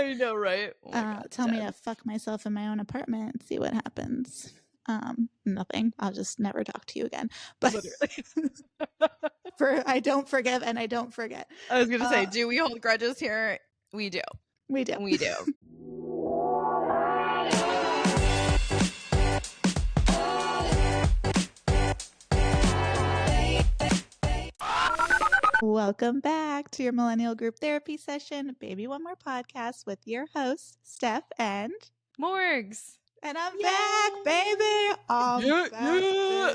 I know, right? Oh my God, tell me to fuck myself in my own apartment and see what happens. Nothing. I'll just never talk to you again. But literally. I don't forgive and I don't forget. I was gonna say, do we hold grudges here? We do. We do. We do. Welcome back to your Millennial Group Therapy Session, Baby One More podcast with your hosts, Steph and Morgs. And I'm back, baby. I'm back,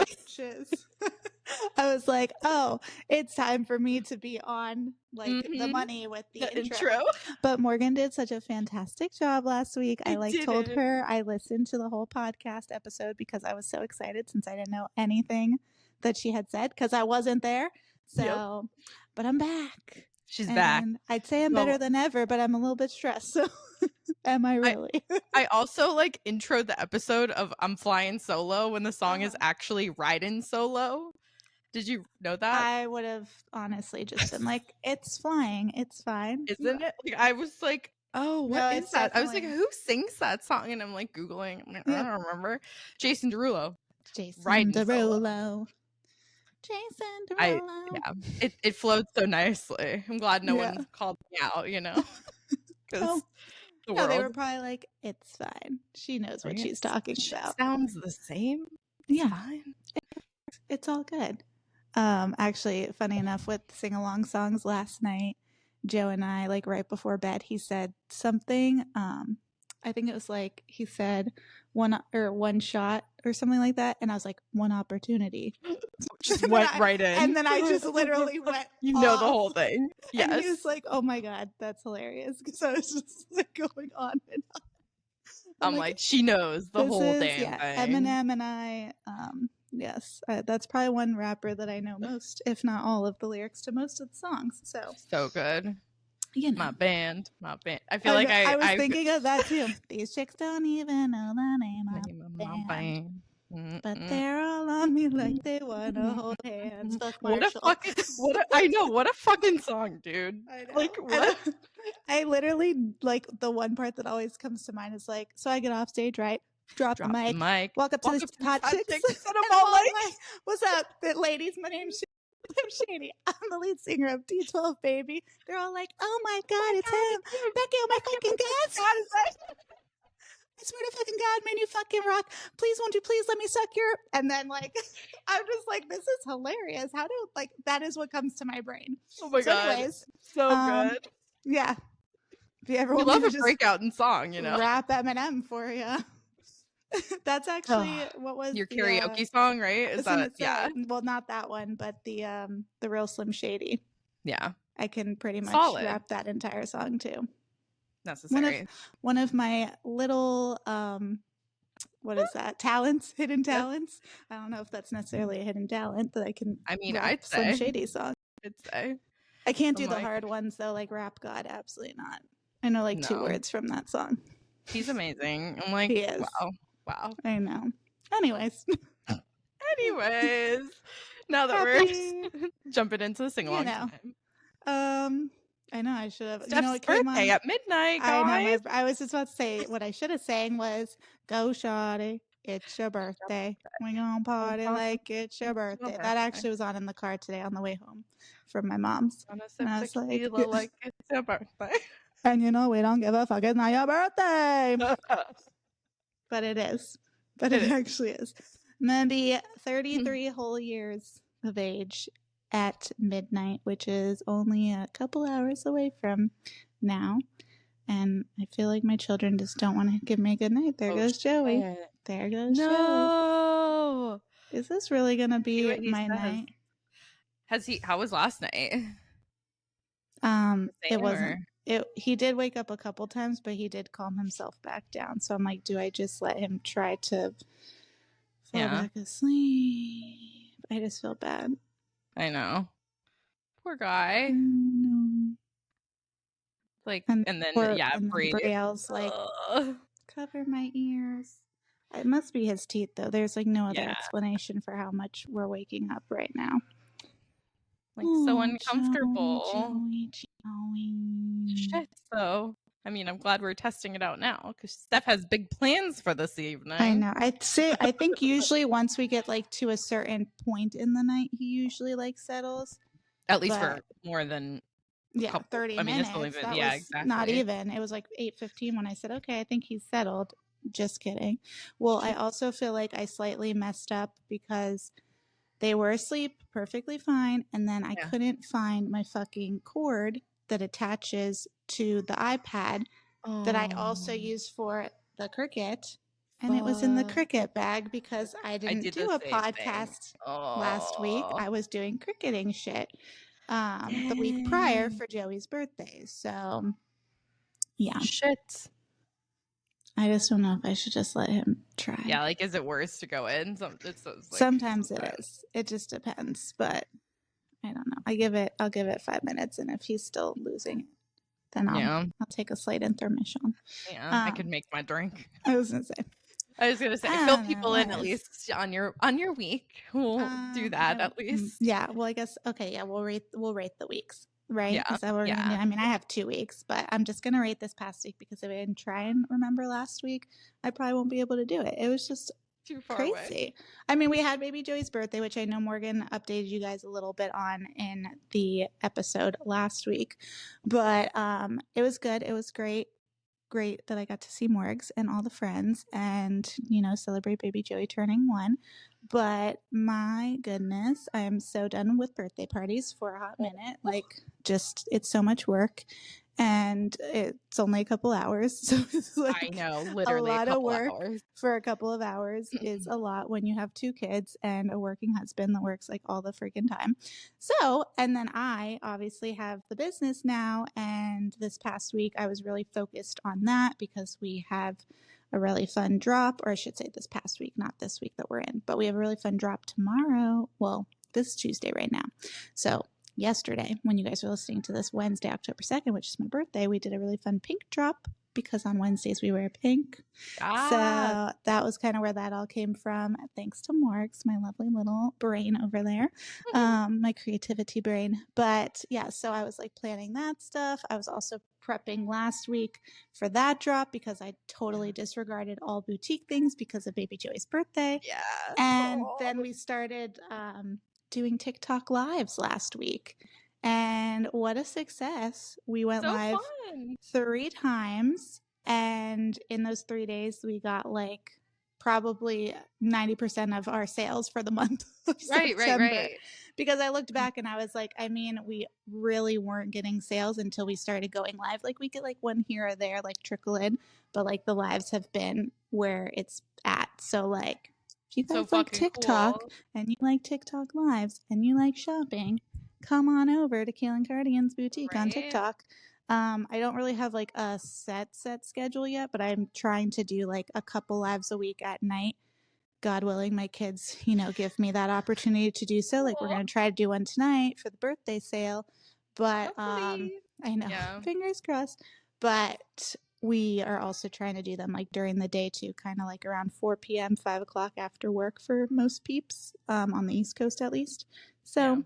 bitches. I was like, oh, it's time for me to be on the money with the intro. But Morgan did such a fantastic job last week. I told her I listened to the whole podcast episode because I was so excited since I didn't know anything that she had said because I wasn't there. So, but I'm back. She's back. I'd say I'm better than ever, but I'm a little bit stressed. So am I really? I also introed the episode of I'm Flying Solo when the song is actually Riding Solo. Did you know that? I would have honestly just been like, it's flying. It's fine. Isn't it? I was like, oh, what is that? Definitely. I was like, who sings that song? And I'm Googling. I'm I don't remember. Jason Derulo. Jason Derulo. Jason Derulo. It flowed so nicely. I'm glad no one called me out, Because they were probably like, it's fine. She knows what she's talking about. Sounds the same. It's fine. It's all good. Actually, funny enough, with sing-along songs last night, Joe and I, right before bed, he said something. I think it was he said one shot or something like that. And I was like, one opportunity. Just went right in. And then I just literally went the whole thing. Yes. And he was like, oh my God, that's hilarious. Because I was just going on and on. I'm like, she knows the whole damn thing. Eminem and I, yes, that's probably one rapper that I know most, if not all of the lyrics to most of the songs. So good. My band. I feel I was thinking of that too. These chicks don't even know the name of my band. But they're all on me like they want to hold hands. What a fucking song, dude. I know. What? I literally, the one part that always comes to mind is so I get off stage, right? Drop the mic. Walk up to the hot chicks. And I'm all like, what's up, ladies? My name's Shady. I'm the lead singer of D12 Baby. They're all like, oh my God, it's him. Becky, oh my fucking God. I swear to fucking God, man, you fucking rock. Please, won't you please let me suck your... And then, I'm just like, this is hilarious. How do, that is what comes to my brain. Oh my God. Anyways, so good. Yeah. If you ever want love a breakout in song, Rap Eminem for you. That's actually what was your karaoke song, right? Is that well, not that one, but the Real Slim Shady. Yeah, I can pretty much rap that entire song too. Necessary. One of my little what is that? Talents, hidden talents. I don't know if that's necessarily a hidden talent that I can. I'd say Slim Shady song. I'd say I can't do the hard ones though, like Rap God. Absolutely not. I know 2 words from that song. He's amazing. I'm like, he is. Wow. I know. Anyways, now that we're jumping into the sing-along time. I know I should have. Steph's it came birthday on at midnight, guys. I know. I was just about to say what I should have sang was "Go Shawty, it's your birthday. We gonna party like it's your birthday." That actually was on in the car today on the way home from my mom's. And I was like it's your birthday. And we don't give a fuck. It's not your birthday. But it is. But it actually is. I'm going to be 33 whole years of age at midnight, which is only a couple hours away from now. And I feel like my children just don't want to give me a good night. There goes Joey. There goes Joey. No. Is this really going to be my night? How was last night? It wasn't. He did wake up a couple times, but he did calm himself back down. So I'm like, do I just let him try to fall back asleep? I just feel bad. I know. Poor guy. No. And then Brielle's cover my ears. It must be his teeth, though. There's no other explanation for how much we're waking up right now. So uncomfortable. Joey. Shit, though. I mean, I'm glad we're testing it out now because Steph has big plans for this evening. I know. I think usually once we get like to a certain point in the night, he usually like settles. At least for more than 30 I mean, minutes. It's only been, that yeah, was exactly. not even. It was like 8:15 when I said, okay, I think he's settled. Just kidding. Well, I also feel like I slightly messed up because they were asleep perfectly fine, and then I couldn't find my fucking cord that attaches to the iPad that I also use for the Cricut. And it was in the Cricut bag because I didn't do a podcast last week. I was doing cricketing shit the week prior for Joey's birthday. So, yeah. Shit. I just don't know if I should just let him try. Yeah, like, is it worse to go in? Sometimes it is. It just depends. But I don't know. I'll give it 5 minutes, and if he's still losing it, then I'll take a slight intermission. Yeah, I could make my drink. I was gonna say fill people in at least on your week. We'll do that at least. Yeah. Well, I guess okay. Yeah, we'll rate the weeks, right? Yeah. Is that what we're gonna do? I mean, I have 2 weeks, but I'm just gonna rate this past week because if I didn't try and remember last week, I probably won't be able to do it. It was just too far crazy. Away. I mean, we had baby Joey's birthday, which I know Morgan updated you guys a little bit on in the episode last week, but it was good. It was great that I got to see Morgs and all the friends and, celebrate baby Joey turning 1. But my goodness, I am so done with birthday parties for a hot minute. Like, just, it's so much work. And it's only a couple hours. So it's like I know, literally a lot of work for a couple of hours is a lot when you have 2 kids and a working husband that works like all the freaking time. So, and then I obviously have the business now. And this past week, I was really focused on that because we have a really fun drop, or I should say this past week, not this week that we're in, but we have a really fun drop tomorrow. Well, this is Tuesday right now. So yesterday, when you guys were listening to this, Wednesday, October 2nd, which is my birthday, we did a really fun pink drop because on Wednesdays we wear pink. So that was kind of where that all came from. Thanks to Morgs, my lovely little brain over there, my creativity brain. But yeah, so I was like planning that stuff. I was also prepping last week for that drop because I totally disregarded all boutique things because of baby Joey's birthday. Yeah. And then we started doing TikTok lives last week. And what a success. We went live 3 times. And in those 3 days, we got like probably 90% of our sales for the month of September. Right. Because I looked back and I was like, I mean, we really weren't getting sales until we started going live. Like we get like one here or there, like trickle in, but like the lives have been where it's at. So like, if you guys like TikTok and you like TikTok lives and you like shopping, come on over to Kaylin Cardigan's boutique on TikTok. I don't really have like a set schedule yet, but I'm trying to do like a couple lives a week at night. God willing, my kids, give me that opportunity to do so. Like we're going to try to do one tonight for the birthday sale, but I know, fingers crossed, but we are also trying to do them like during the day too, kind of like around 4 p.m., 5 o'clock after work for most peeps, on the East Coast at least. So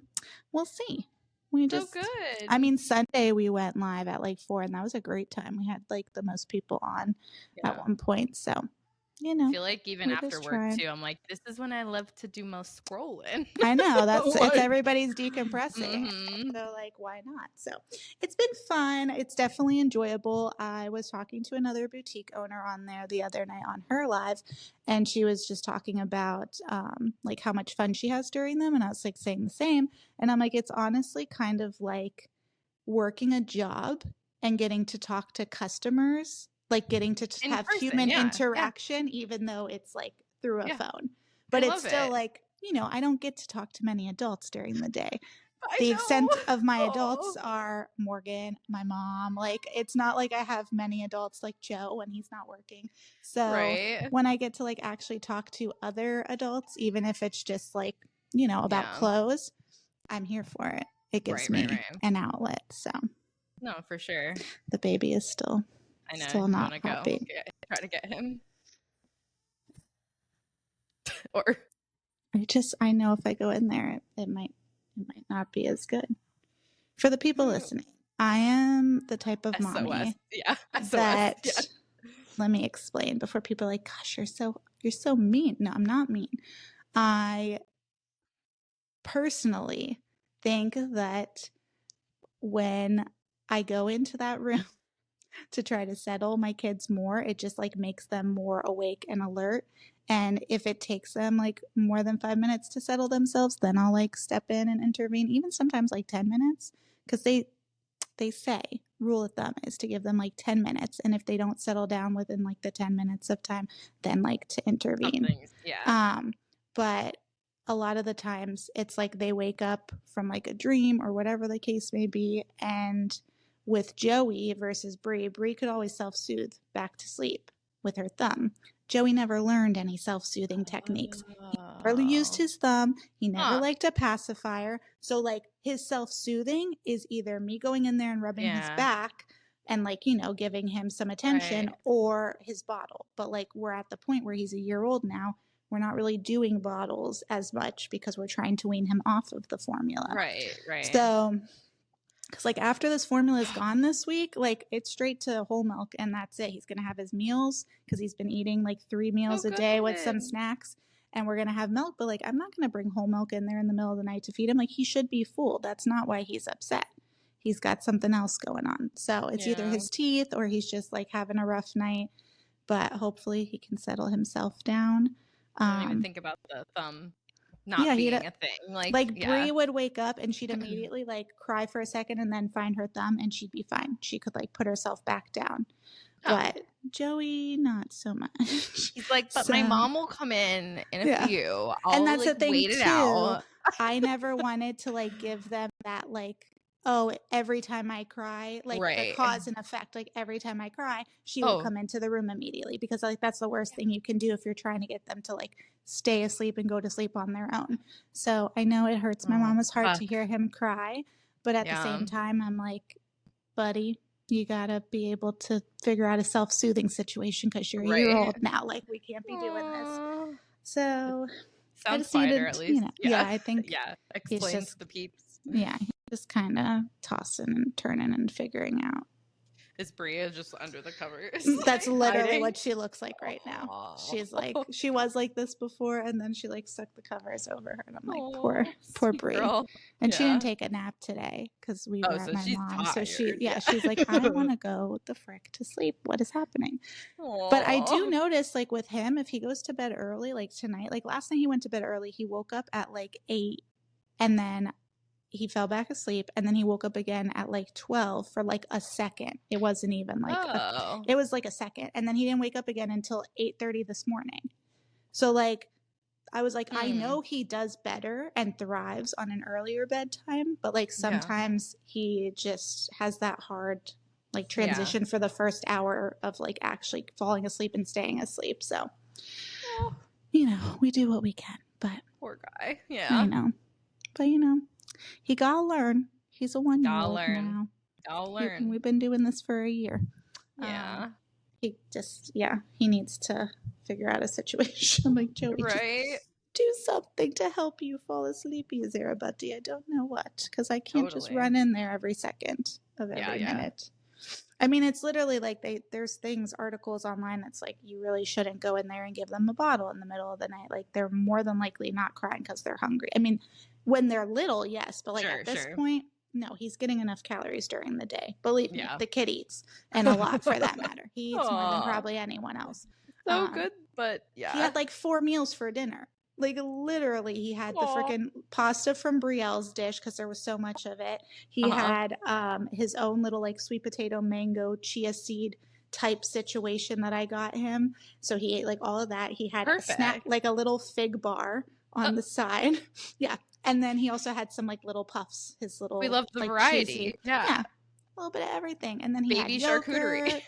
we'll see. We just, so good. I mean, Sunday we went live at like 4 and that was a great time. We had like the most people on at one point. So, I feel like even after work too, I'm like, this is when I love to do most scrolling. I know it's everybody's decompressing. So like, why not? So it's been fun. It's definitely enjoyable. I was talking to another boutique owner on there the other night on her live, and she was just talking about like how much fun she has during them. And I was like saying the same. And I'm like, it's honestly kind of like working a job and getting to talk to customers, like getting to have human interaction, even though it's like through a phone. But it's still like, I don't get to talk to many adults during the day. The extent of my adults are Morgan, my mom. Like, it's not like I have many adults like Joe when he's not working. So when I get to like actually talk to other adults, even if it's just like, about clothes, I'm here for it. It gives me an outlet. So no, for sure. The baby is still not happy. Try to get him. Or I know if I go in there, it might not be as good for the people listening. I am the type of SOS. mommy Yeah. SOS. that Yeah. let me explain before people are like, gosh, you're so mean. No, I'm not mean. I personally think that when I go into that room to try to settle my kids more, it just like makes them more awake and alert. And if it takes them like more than 5 minutes to settle themselves, then I'll like step in and intervene, even sometimes like 10 minutes, because they say rule of thumb is to give them like 10 minutes, and if they don't settle down within like the 10 minutes of time, then like to intervene. Yeah. But a lot of the times it's like they wake up from like a dream or whatever the case may be, and with Joey versus Bree could always self-soothe back to sleep with her thumb. Joey never learned any self-soothing techniques. He never used his thumb. He never liked a pacifier. So like his self-soothing is either me going in there and rubbing his back and like, you know, giving him some attention, or his bottle. But like we're at the point where he's a year old now. We're not really doing bottles as much because we're trying to wean him off of the formula. Right. So, because like after this formula is gone this week, like it's straight to whole milk and that's it. He's going to have his meals because he's been eating like 3 meals a day with some snacks, and we're going to have milk. But like I'm not going to bring whole milk in there in the middle of the night to feed him. Like he should be full. That's not why he's upset. He's got something else going on. So it's either his teeth or he's just like having a rough night. But hopefully he can settle himself down. I didn't even think about the thumb not being a thing. Like Bree would wake up and she'd immediately like cry for a second and then find her thumb and she'd be fine. She could like put herself back down. But Joey, not so much. He's like, but my mom will come in a few. And that's like, the thing wait too. It out. I never wanted to like give them that like, oh, every time I cry, like the cause and effect, like every time I cry, she will come into the room immediately, because like that's the worst thing you can do if you're trying to get them to like stay asleep and go to sleep on their own. So I know it hurts my mama's heart to hear him cry, but at the same time, I'm like, buddy, you gotta be able to figure out a self-soothing situation because you're a year old now. Like we can't be doing this. So sounds quieter at least. You know, I think explains just, the peeps. Yeah, he's just kind of tossing and turning and figuring out. Is Bria just under the covers? That's literally what she looks like right now. She's like, she was like this before, and then she like stuck the covers over her, and I'm like, poor Brie. And she didn't take a nap today because we were at my mom's. So she's like, I want to go the frick to sleep. What is happening? But I do notice, like with him, if he goes to bed early, like tonight, like last night he went to bed early, he woke up at like 8, and then he fell back asleep, and then he woke up again at like 12 for like a second. It wasn't even like it was like a second, and then he didn't wake up again until 8:30 this morning. So like I was like, I know he does better and thrives on an earlier bedtime, but like sometimes he just has that hard like transition for the first hour of like actually falling asleep and staying asleep. So you know, we do what we can, but poor guy. I know, but you know, he gotta learn. He's a 1-year-old now. Gotta learn. We've been doing this for a year. He just, he needs to figure out a situation. Like, Joey, just do something to help you fall asleep easier, buddy. I don't know what, because I can't just run in there every second of every minute. I mean, it's literally like there's articles online that's like, you really shouldn't go in there and give them a bottle in the middle of the night. Like, they're more than likely not crying because they're hungry. I mean, when they're little, yes, but like at this point, no, he's getting enough calories during the day. Believe me, the kid eats, and a lot for that matter. He eats more than probably anyone else. So good, but he had like 4 meals for dinner. Like literally, he had the freaking pasta from Brielle's dish because there was so much of it. He had his own little like sweet potato mango chia seed type situation that I got him. So he ate like all of that. He had a snack, like a little fig bar on the side. And then he also had some like little puffs. His little, we love the like, variety. Cheesy. A little bit of everything. And then he had yogurt. Charcuterie.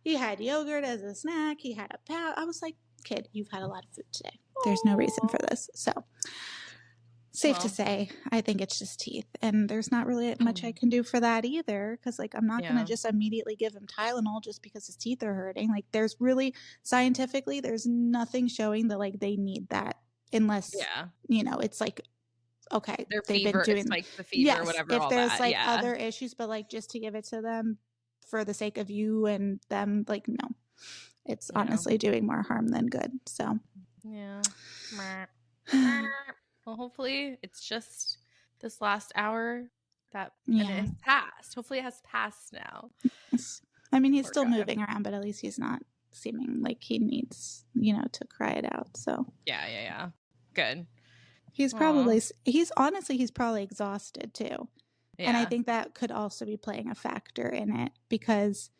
He had yogurt as a snack. He had a pound. I was like, kid, you've had a lot of food today. There's no reason for this. So safe to say, I think it's just teeth, and there's not really much I can do for that either, because like I'm not going to just immediately give him Tylenol just because his teeth are hurting. Like there's really scientifically there's nothing showing that like they need that unless you know it's like okay, Their they've fever, been it doing spikes the fever, yes, whatever, if all there's, that, like, yeah. other issues, but, like, just to give it to them for the sake of you and them, like, no. It's honestly doing more harm than good, so. Yeah. Well, hopefully it's just this last hour and it has passed. Hopefully it has passed now. I mean, he's still moving around, but at least he's not seeming like he needs, to cry it out, so. Yeah. Good. He's he's probably exhausted too. Yeah. And I think that could also be playing a factor in it because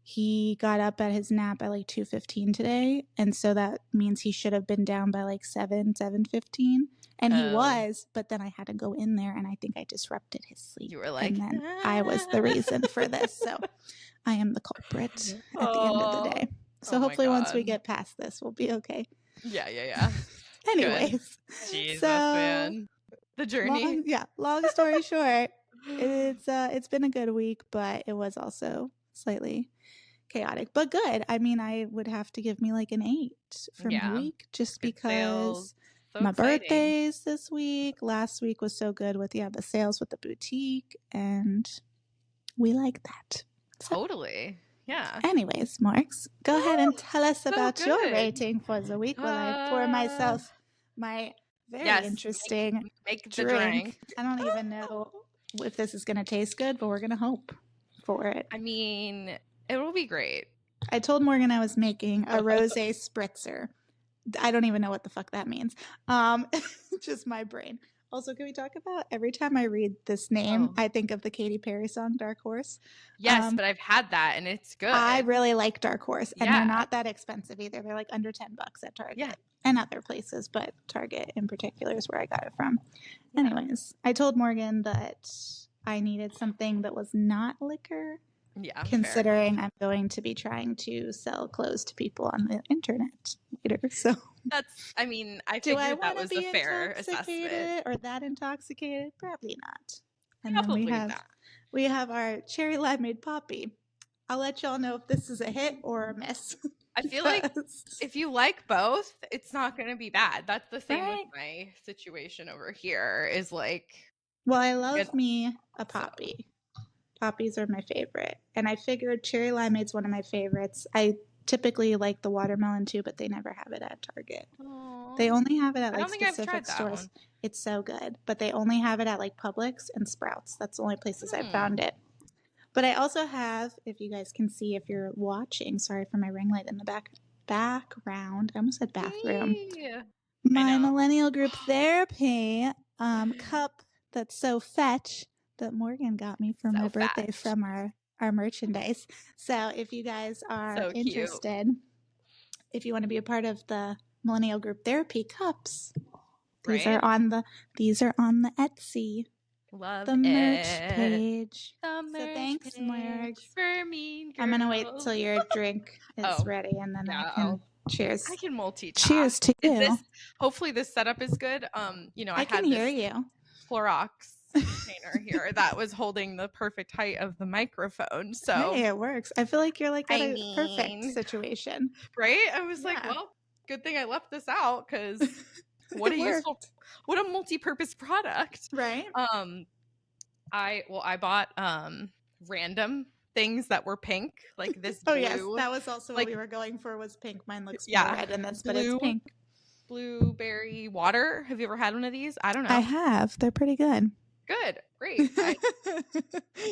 he got up at his nap at like 2:15 today, and so that means he should have been down by like 7:15, and he was, but then I had to go in there and I think I disrupted his sleep. You were like, and then I was the reason for this, so I am the culprit at the end of the day. So hopefully once we get past this, we'll be okay. Yeah. Anyways, Jesus, man. The journey. Long story short, it's been a good week, but it was also slightly chaotic, but good. I mean, I would have to give me like an 8 for my week just good because my birthday's this week. Last week was so good with the sales with the boutique, and we like that. Totally. Yeah. Anyways, Marks, go ahead and tell us about your rating for the week while I pour myself my very interesting make drink. I don't even know if this is going to taste good, but we're going to hope for it. I mean, it will be great. I told Morgan I was making a rosé spritzer. I don't even know what the fuck that means. Just my brain. Also, can we talk about every time I read this name, I think of the Katy Perry song Dark Horse. Yes, but I've had that and it's good. I really like Dark Horse, and they're not that expensive either. They're like under $10 at Target and other places, but Target in particular is where I got it from. Yeah. Anyways, I told Morgan that I needed something that was not liquor. Yeah, considering I'm going to be trying to sell clothes to people on the internet later. So I figured that was a fair assessment. Or that intoxicated? Probably not. And probably then we have our cherry limeade poppy. I'll let y'all know if this is a hit or a miss. I feel like if you like both, it's not going to be bad. That's the same with my situation over here is like. Well, I love me a poppy. So. Poppies are my favorite. And I figured cherry limeade's one of my favorites. I typically like the watermelon too, but they never have it at Target. Aww. They only have it at like specific stores. It's so good. But they only have it at like Publix and Sprouts. That's the only places I found it. But I also have, if you guys can see, if you're watching, sorry for my ring light in the background. I almost said bathroom. My millennial group therapy cup that's so fetch that Morgan got me for my birthday from our merchandise. So if you guys are interested, if you want to be a part of the millennial group therapy cups, these are on the Etsy. Love the merch page. The merch so thanks, Morg. For mean girls. I'm gonna wait till your drink is ready, and then I can cheers. I can multitask. Cheers to you. Hopefully this setup is good. I can hear you. Clorox container here that was holding the perfect height of the microphone. So hey, it works. I feel like you're like at a perfect situation, right? I was like, well, good thing I left this out because what a multi-purpose product, right? I bought random things that were pink, like this blue. Yes, that was also what we were going for was pink. Mine looks more red in this, but it's pink. Blueberry water. Have you ever had one of these? I don't know. I have. They're pretty good. Good. Great.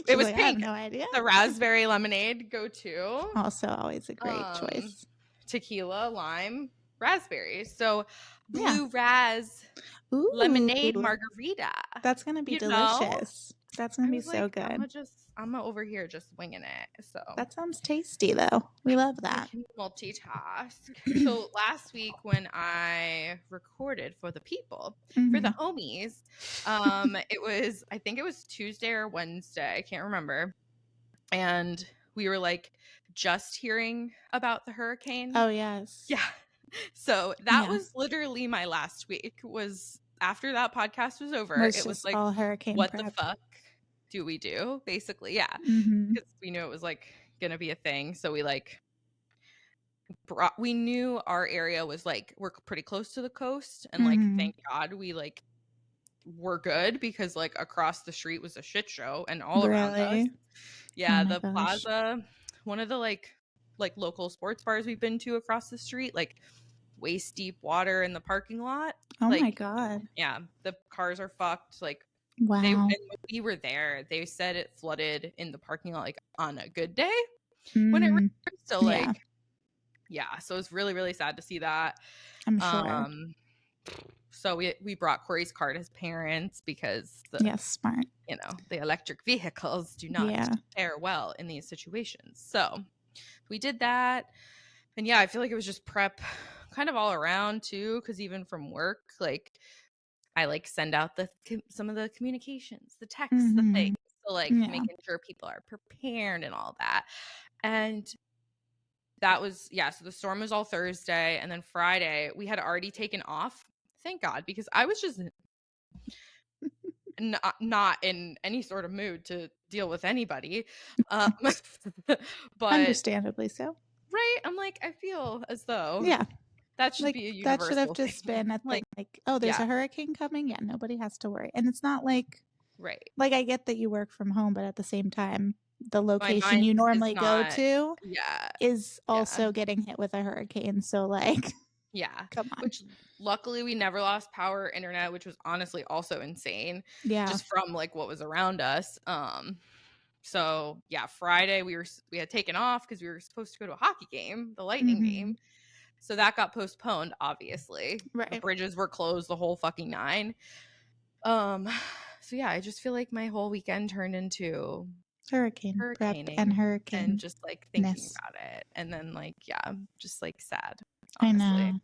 It was pink. I have no idea. The raspberry lemonade go-to. Also always a great choice. Tequila, lime, raspberries. So blue raz lemonade margarita. That's going to be delicious. That's going to be so good. I'm over here just winging it. So that sounds tasty though. We love that. I can multitask. So last week when I recorded for the people, for the homies, I think it was Tuesday or Wednesday. I can't remember. And we were like just hearing about the hurricane. Oh yes. Yeah. So that was literally my last week. Was after that podcast was over, it was like all hurricane what prep. The fuck do we do? Basically, yeah. Because we knew it was like gonna be a thing. So we knew our area was like we're pretty close to the coast, and like thank God we like were good because like across the street was a shit show and all around us. Yeah, the plaza, one of the like local sports bars we've been to across the street, like waist deep water in the parking lot. Oh like, my God. Yeah, the cars are fucked. Like wow. And when we were there, they said it flooded in the parking lot like on a good day when it rained. So like yeah, so it's really, really sad to see that. I'm sure. So we brought Corey's car to his parents because smart. You know, the electric vehicles do not fare well in these situations. So we did that. And yeah, I feel like it was just prep kind of all around too, because even from work, like I like send out some of the communications, the texts, the things. So like making sure people are prepared and all that. And that was, so the storm was all Thursday. And then Friday we had already taken off. Thank God, because I was just not in any sort of mood to deal with anybody. But understandably so. Right? I'm like, I feel as though that should be a universal that should have just been a thing. Like, oh, there's a hurricane coming. Yeah, nobody has to worry. And it's not like, like I get that you work from home, but at the same time, the location you normally go to is also getting hit with a hurricane. So like, come on. Which luckily we never lost power or internet, which was honestly also insane. Just from like what was around us. So yeah, Friday we had taken off because we were supposed to go to a hockey game, the Lightning game. So that got postponed, obviously. The bridges were closed the whole fucking 9. So yeah, I just feel like my whole weekend turned into hurricane prep and hurricane and just like thinking about it. And then like, just like sad. Honestly. I know.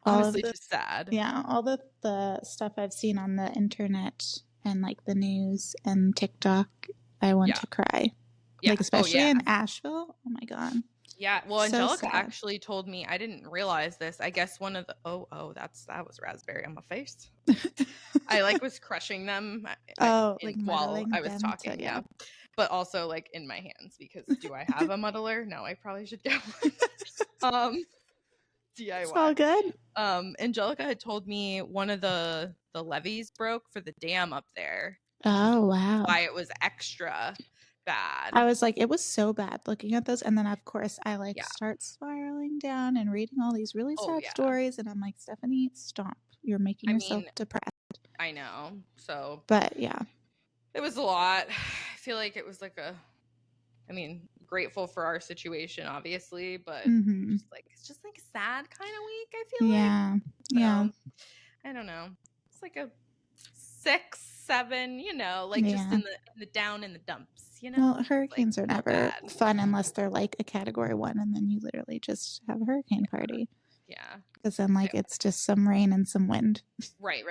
Honestly, just sad. Yeah, all the stuff I've seen on the internet and like the news and TikTok, I want to cry. Like especially in Asheville. Oh my God. Yeah, well, so Angelica actually told me, I didn't realize this. I guess one of the that was raspberry on my face. I like was crushing them while I was talking, but also like in my hands because do I have a muddler? No, I probably should get one. DIY. It's all good. Angelica had told me one of the levees broke for the dam up there. Oh wow! Why it was extra bad. I was like, it was so bad looking at those, and then of course I start spiraling down and reading all these really sad stories, and I'm like, Stephanie, stop! You're making yourself depressed. I know. So, but yeah, it was a lot. I feel like it was like grateful for our situation, obviously, but it's just like a sad kind of week. I feel like. Yeah. I don't know. It's like a 6, 7. You know, like just in the down in the dumps. You know. Well, hurricanes are never fun unless they're like a category 1, and then you literally just have a hurricane party. Yeah. Because then it's just some rain and some wind. Right.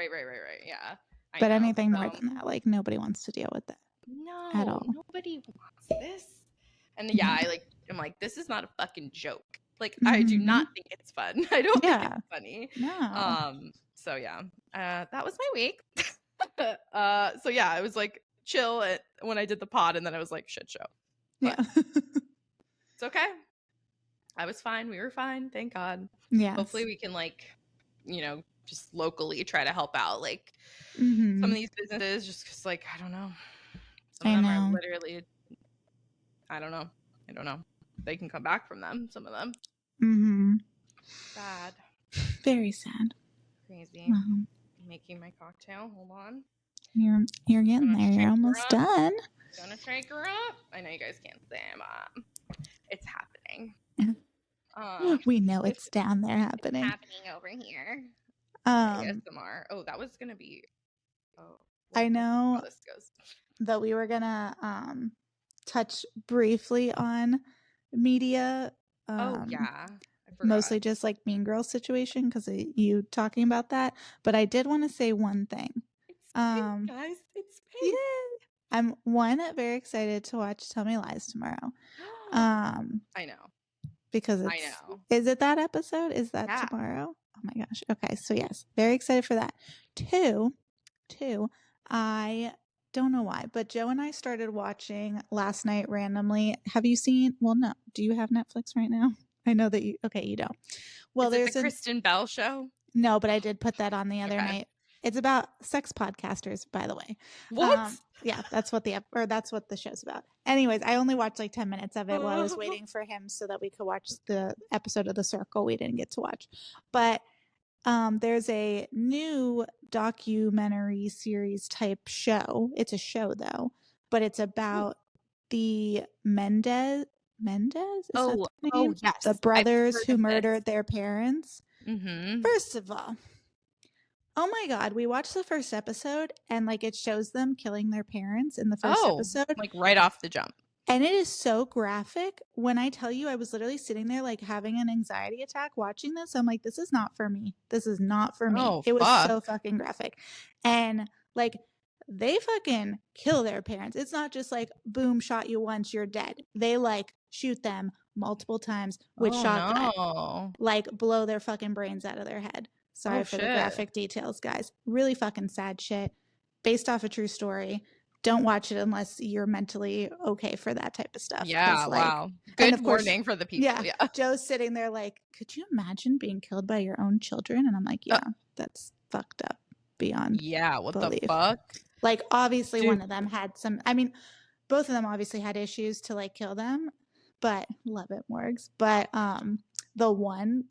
Yeah. But anything more than that, like nobody wants to deal with that. No. At all. Nobody wants this. And I'm like, this is not a fucking joke. Like, I do not think it's fun. I don't think it's funny. No. So yeah, that was my week. So yeah, I was like chill when I did the pod, and then I was like shit show. But it's okay. I was fine. We were fine. Thank God. Yeah. Hopefully we can just locally try to help out some of these businesses, just because I don't know. Some of them are literally. I don't know. They can come back from them. Some of them. Sad. Very sad. Crazy. Wow. Making my cocktail. Hold on. You're getting there. You're almost done. Gonna shake her up. I know you guys can't say it's happening. We know it's down there happening. It's happening over here. ASMR. Oh, that was gonna be. Oh. I know. How this goes. That we were gonna touch briefly on media. Oh yeah. Mostly just like Mean Girls situation because of you talking about that. But I did want to say one thing. It's pink, guys. It's pink. Yeah. I'm very excited to watch Tell Me Lies tomorrow. I know. Because is it that episode? Is that tomorrow? Oh my gosh. Okay. So yes, very excited for that. Two, I don't know why, but Joe and I started watching last night randomly. Have you seen? Well, no. Do you have Netflix right now? I know that you don't. Well, there's the Kristen Bell show. No, but I did put that on the other night. It's about sex podcasters, by the way. What? Yeah, that's what the show's about. Anyways, I only watched like 10 minutes of it while I was waiting for him so that we could watch the episode of The Circle we didn't get to watch. But there's a new documentary series type show. It's a show though, but it's about the Mendez. Is that the name? Yes. The brothers who murdered their parents. Mm-hmm. First of all, oh my God, we watched the first episode and like it shows them killing their parents in the first episode. Like right off the jump. And it is so graphic. When I tell you, I was literally sitting there like having an anxiety attack watching this. I'm like, this is not for me. This is not for me. It was so fucking graphic. And like they fucking kill their parents. It's not just like, boom, shot you once, you're dead. They like shoot them multiple times with shotgun. No. Like blow their fucking brains out of their head. Sorry for the graphic details, guys. Really fucking sad shit. Based off a true story. Don't watch it unless you're mentally okay for that type of stuff. Yeah, like, wow. Good warning for the people. Yeah. Joe's sitting there like, could you imagine being killed by your own children? And I'm like, yeah, that's fucked up beyond what belief. The fuck? Like, obviously one of them had some, I mean, both of them obviously had issues to like kill them, but love it, Morgs. But the one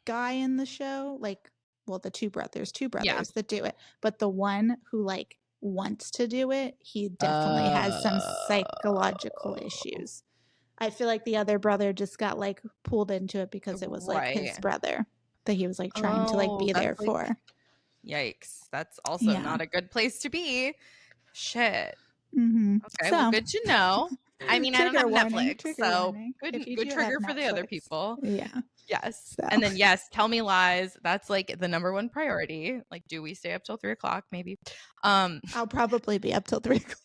guy in the show, like, well, the two brothers that do it, but the one who like wants to do it, he definitely has some psychological issues. I feel like the other brother just got like pulled into it because it was like his brother that he was like trying to like be there for. Yikes. That's also not a good place to be. Shit. Mm-hmm. Okay, so, well, good to know. I mean, I don't have Netflix, so good trigger for the other people. Yeah. Yes. So. And then, yes, Tell Me Lies. That's like the number one priority. Like, do we stay up till 3:00? Maybe. I'll probably be up till 3:00.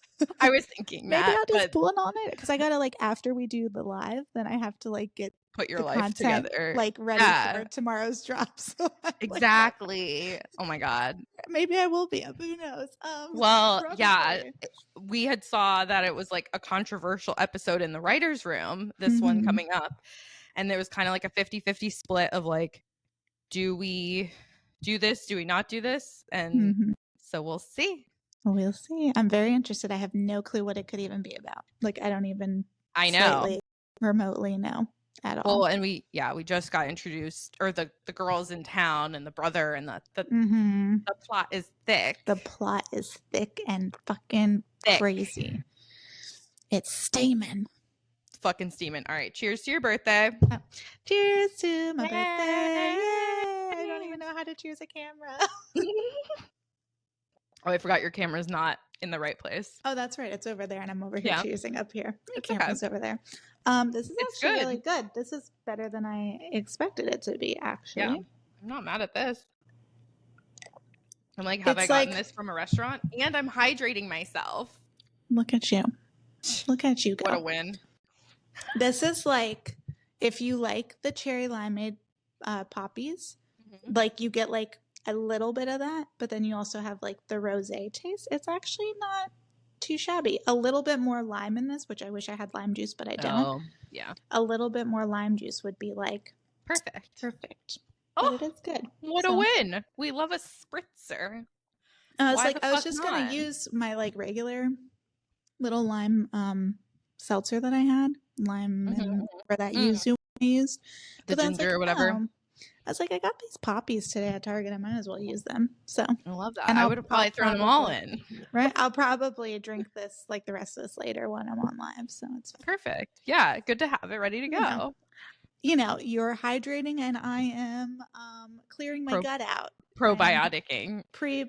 I was thinking maybe I'll just pull it on it because I gotta like after we do the live, then I have to like put your life together, like ready for tomorrow's drop. So exactly. Like, oh my God. Maybe I will be up. Who knows? Well, probably. Yeah, we had saw that it was like a controversial episode in the writers' room. This one coming up. And there was kind of like a 50-50 split of like, do we do this? Do we not do this? And so we'll see. We'll see. I'm very interested. I have no clue what it could even be about. Like, I don't even remotely know at all. Well, and we just got introduced, or the girls in town and the brother and the plot is thick. The plot is thick and fucking crazy. It's steaming. Fucking steaming. All right, cheers to your birthday. Cheers to my birthday. Yay. I don't even know how to choose a camera. Oh, I forgot your camera's not in the right place. Oh, that's right. It's over there and I'm over here choosing up here. My camera's over there. This is actually really good. This is better than I expected it to be, actually. Yeah. I'm not mad at this. I'm like, have I gotten this from a restaurant? And I'm hydrating myself. Look at you. Look at you go. What a win. This is like, if you like the cherry limeade poppies, like you get like a little bit of that, but then you also have like the rosé taste. It's actually not too shabby. A little bit more lime in this, which I wish I had lime juice, but I don't. Oh, yeah. A little bit more lime juice would be like perfect. Oh, but it is good. What a win. We love a spritzer. I was just going to use my like regular little lime seltzer that I had. Lime and for that yuzu I used. The ginger or whatever. I was like, I got these poppies today at Target. I might as well use them. So I love that. And I would have probably thrown them all in. Right? I'll probably drink this, like the rest of this later when I'm on live. So it's fine. Perfect. Yeah. Good to have it ready to go. You know, you're hydrating and I am clearing my gut out. Probioticing. Pre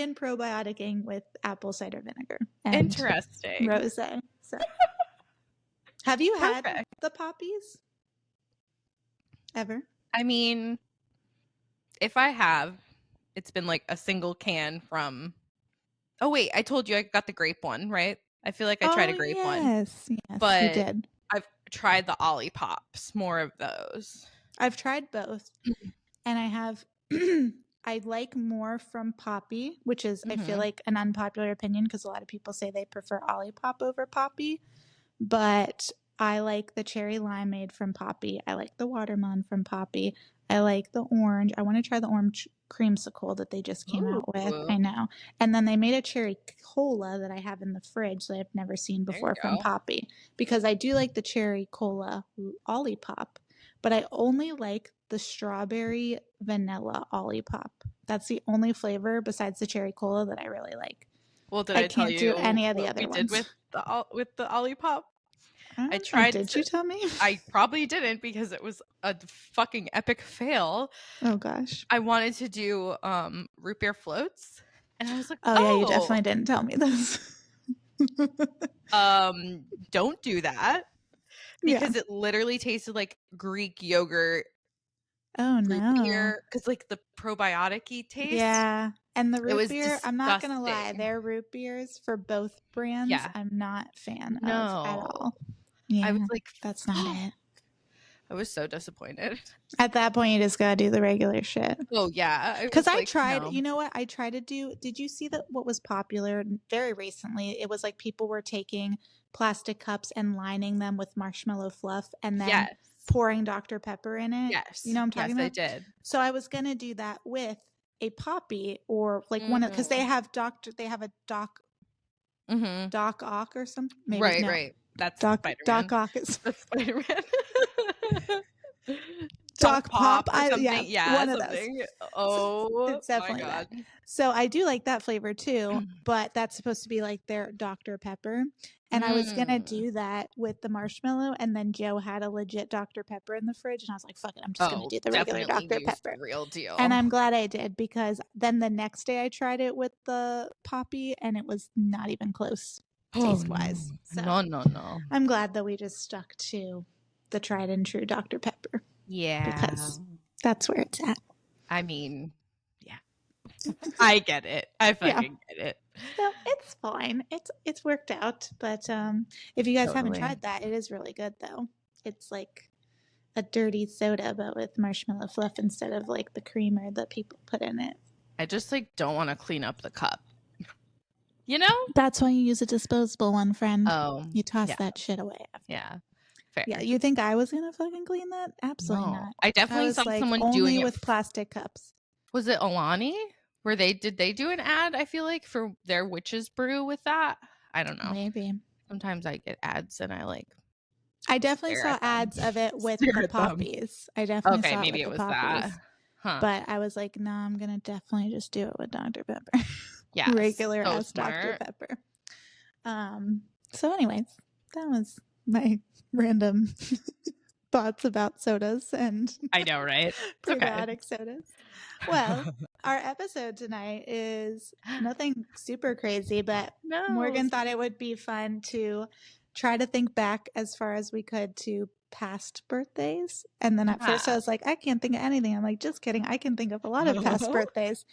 and probioticing with apple cider vinegar. And interesting. Rosé. So have you had the poppies? Ever? I mean, if I have, it's been like a single can from. Oh wait, I told you I got the grape one, right? I feel like I tried a grape one. Yes, but you did. I've tried the Olippops, more of those. I've tried both, and I have. I like more from Poppy, which is I feel like an unpopular opinion because a lot of people say they prefer Olipop over Poppy, but I like the cherry limeade from Poppy. I like the watermelon from Poppy. I like the orange. I want to try the orange creamsicle that they just came out with. I know. And then they made a cherry cola that I have in the fridge that I've never seen before from Poppy, because I do like the cherry cola Olipop, but I only like the strawberry vanilla Olipop. That's the only flavor besides the cherry cola that I really like. Well, did I tell you do any of the other we ones. did with the Olipop? I tried. Did you tell me? I probably didn't, because it was a fucking epic fail. Oh gosh. I wanted to do root beer floats, and I was like, oh yeah, you definitely didn't tell me this. Don't do that, because it literally tasted like Greek yogurt. Oh no. Because like the probiotic-y taste. Yeah. And the root beer, disgusting. I'm not gonna lie, their root beers for both brands, I'm not a fan of at all. Yeah, I was like, that's not it. I was so disappointed. At that point, you just gotta do the regular shit. Oh yeah, because I tried. You know what? I tried to do. Did you see that? What was popular very recently? It was like people were taking plastic cups and lining them with marshmallow fluff, and then pouring Dr. Pepper in it. Yes, you know what I'm talking about. I did. So I was gonna do that with a Poppy or like one of, because they have a Doc Ock or something. Maybe, right. That's Doc Ock is Spider-Man. Doc Pop, or something. One of something. those. Oh, it's definitely that. So I do like that flavor too, but that's supposed to be like their Dr. Pepper. And I was gonna do that with the marshmallow, and then Joe had a legit Dr. Pepper in the fridge, and I was like, "Fuck it, I'm just gonna do the regular Dr. Pepper." Real deal. And I'm glad I did, because then the next day I tried it with the Poppy, and it was not even close taste wise. No. No. I'm glad that we just stuck to the tried and true Dr. Pepper. Yeah, because that's where it's at. I mean, yeah, I get it. I fucking get it. So it's fine. It's worked out. But if you guys haven't tried that, it is really good though. It's like a dirty soda, but with marshmallow fluff instead of like the creamer that people put in it. I just like don't want to clean up the cup. You know? That's why you use a disposable one, friend. Oh, you toss that shit away after. Yeah. Fair. Yeah, you think I was gonna fucking clean that? Absolutely not. I definitely saw someone only doing it with plastic cups. Was it Alani? Did they do an ad? I feel like for their witch's brew with that. I don't know. Maybe. Sometimes I get ads and I definitely saw ads of it with the Poppies. I definitely saw maybe it with was the Poppies. That. Huh. But I was like, no, I'm gonna definitely just do it with Dr. Pepper. Yeah, regular ass Dr. Pepper. So anyways, that was my random thoughts about sodas and I know, right? Probiotic sodas. Well, our episode tonight is nothing super crazy, but Morgan thought it would be fun to try to think back as far as we could to past birthdays. And then at first I was like, I can't think of anything. I'm like, just kidding. I can think of a lot of past birthdays,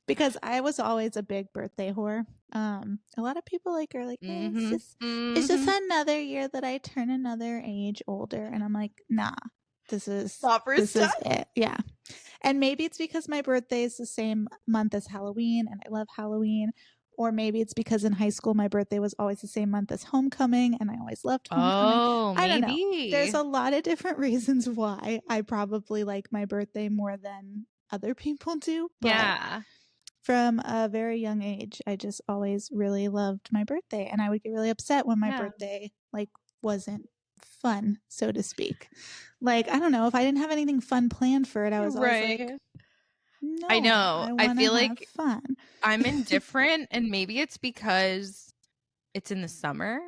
because I was always a big birthday whore. A lot of people are like, it's just another year that I turn another age older. And I'm like, nah, this is it. Yeah. And maybe it's because my birthday is the same month as Halloween and I love Halloween. Or maybe it's because in high school, my birthday was always the same month as homecoming and I always loved homecoming. Oh, maybe. I don't know. There's a lot of different reasons why I probably like my birthday more than other people do. But from a very young age, I just always really loved my birthday. And I would get really upset when my birthday wasn't fun, so to speak. I don't know, if I didn't have anything fun planned for it, I was always like, no, I know. I feel like fun. I'm indifferent, and maybe it's because it's in the summer,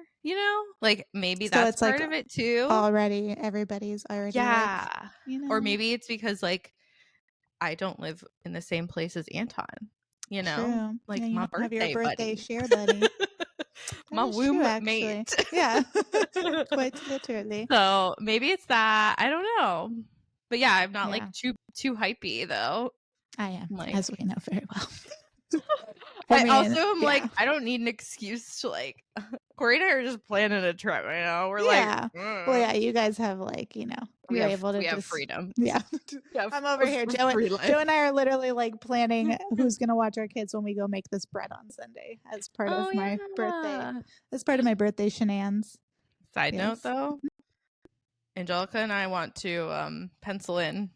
maybe so that's part of it too. Already, everybody's already or maybe it's because I don't live in the same place as Anton. True. My birthday, have your birthday buddy. share buddy. My womb mate. Yeah, quite literally. So maybe it's that. I don't know, but yeah, I'm not too hypey though. I am, as we know very well. I also am I don't need an excuse to Corey and I are just planning a trip. We're well, yeah, you guys have we have freedom. Yeah, I'm over here. Joe and I are literally planning who's gonna watch our kids when we go make this bread on Sunday as part of my birthday. As part of my birthday shenanigans. Side note though, Angelica and I want to pencil in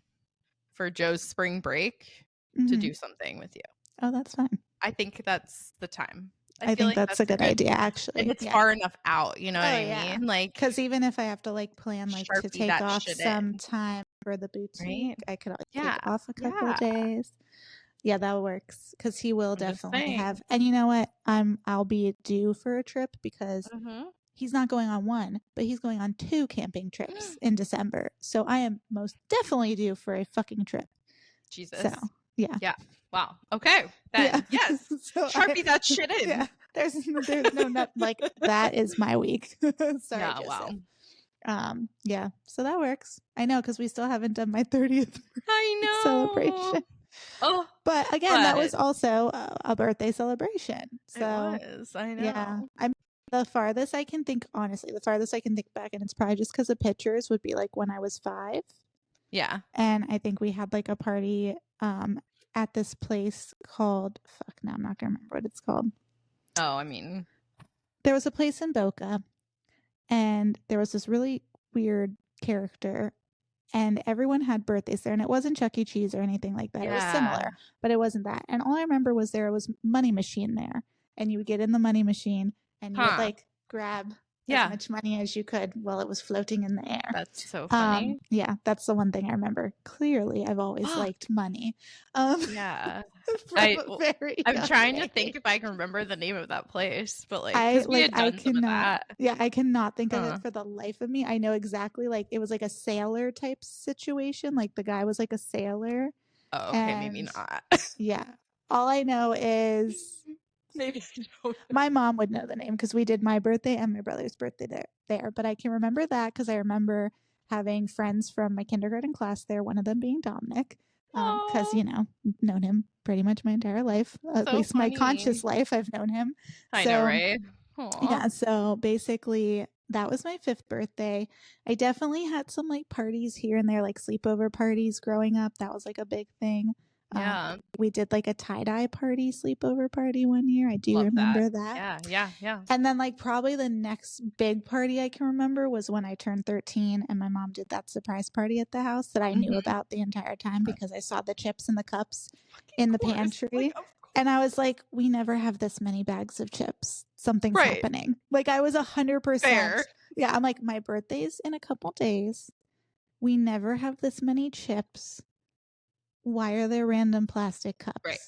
for Joe's spring break to do something with you. Oh, that's fine. I think that's the time. I think that's a good idea, actually. And it's far enough out, you know what I mean? Like, because even if I have to like plan like to take off some time for the boutique, I could always take off a couple of days. Yeah, that works, because he will definitely have. And you know what? I'll be due for a trip, because he's not going on one, but he's going on 2 camping trips in December. So I am most definitely due for a fucking trip. Jesus. So yeah. Yeah. Wow. Okay. Then yes. So Sharpie that shit in. Yeah. There's no like that is my week. Sorry. Yeah, wow. Yeah. So that works. I know, because we still haven't done my 30th celebration. Oh, but again, that was also a birthday celebration. So it was. I know. Yeah. The farthest I can think, honestly, back, and it's probably just because of pictures, would be like when I was 5. Yeah. And I think we had like a party at this place called, now I'm not gonna remember what it's called. Oh, I mean, there was a place in Boca, and there was this really weird character, and everyone had birthdays there, and it wasn't Chuck E. Cheese or anything like that. It was similar, but it wasn't that. And all I remember was there was money machine there, and you would get in the money machine, and you would like grab as much money as you could while it was floating in the air. That's so funny. Yeah, that's the one thing I remember clearly. I've always liked money. Yeah. I'm trying to think if I can remember the name of that place, but like, I cannot think of it for the life of me. I know exactly, like, it was like a sailor type situation. Like, the guy was like a sailor. Oh, okay, maybe not. Yeah. All I know is maybe my mom would know the name, because we did my birthday and my brother's birthday there. But I can remember that because I remember having friends from my kindergarten class there, one of them being Dominic, because known him pretty much my entire life, at least my conscious life. I've known him. I know, right? Aww. Yeah, so basically that was my 5th birthday. I definitely had some like parties here and there, like sleepover parties growing up. That was like a big thing. Yeah. We did like a tie-dye party, sleepover party one year. I do remember that. Yeah. And then like probably the next big party I can remember was when I turned 13, and my mom did that surprise party at the house that I knew about the entire time, because I saw the chips and the cups in the pantry. And I was like, we never have this many bags of chips. Something's happening. Like, I was 100%. Fair. Yeah, I'm like, my birthday's in a couple days. We never have this many chips. Why are there random plastic cups? Right.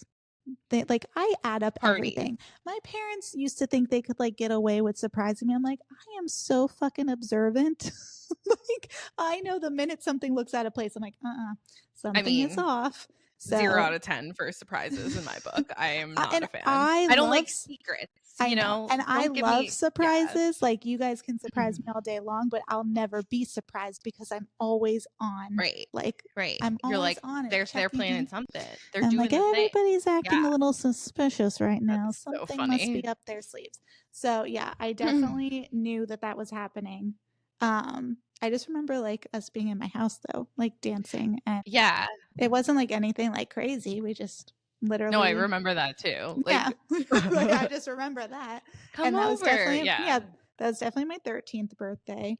They I add up everything. My parents used to think they could like get away with surprising me. I'm like, I am so fucking observant. Like, I know the minute something looks out of place, I'm like, something is off. So, 0 out of 10 for surprises in my book. I am not a fan. I don't like secrets. I know. And I love surprises. Yeah. Like, you guys can surprise me all day long, but I'll never be surprised because I'm always on. Right. Like, right. I'm You're always like, on it. They're planning something. They're I'm doing like, everybody's acting a little suspicious right now. That's something so must be up their sleeves. So yeah, I definitely knew that was happening. I just remember like us being in my house though, like dancing, and yeah, it wasn't like anything like crazy. We just literally. No, I remember that too. Like, like, I just remember that. Come over. That was definitely, that was definitely my 13th birthday,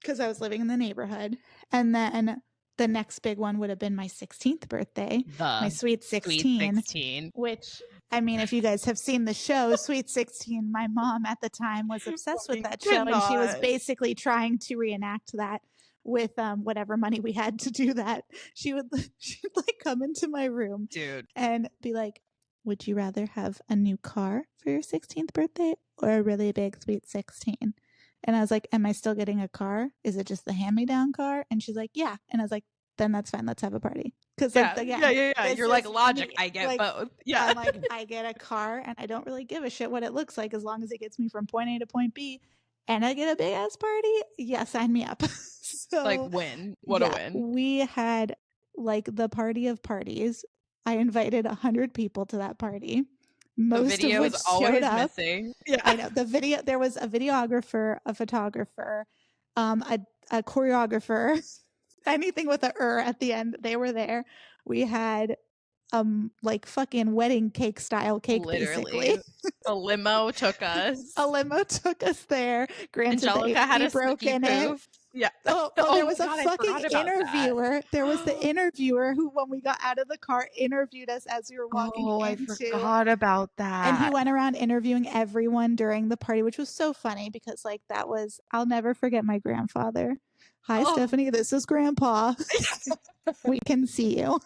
because I was living in the neighborhood, and then the next big one would have been my 16th birthday, my Sweet 16, which, I mean, if you guys have seen the show Sweet 16, my mom at the time was obsessed with that show, and she was basically trying to reenact that with whatever money we had to do that. She'd like come into my room, dude, and be like, would you rather have a new car for your 16th birthday or a really big Sweet 16? And I was like, am I still getting a car? Is it just the hand-me-down car? And she's like, yeah. And I was like, then that's fine. Let's have a party. Because You're like, logic. I get like, both. Yeah. I'm like, I get a car, and I don't really give a shit what it looks like as long as it gets me from point A to point B. And I get a big ass party. Yeah, sign me up. So, like, win. What a win. We had like the party of parties. I invited 100 people to that party. Most of which showed up. Missing. Yeah, I know. There was a videographer, a photographer, a choreographer, anything with a at the end. They were there. We had like fucking wedding cake style cake. Literally. Basically. A limo took us. A limo took us there. Granted, Angelica had a broke in it. Yeah. There was a fucking interviewer. There was the interviewer who, when we got out of the car, interviewed us as we were walking into. I forgot about that. And he went around interviewing everyone during the party, which was so funny because, like, I'll never forget my grandfather. Hi, Stephanie. This is Grandpa. We can see you.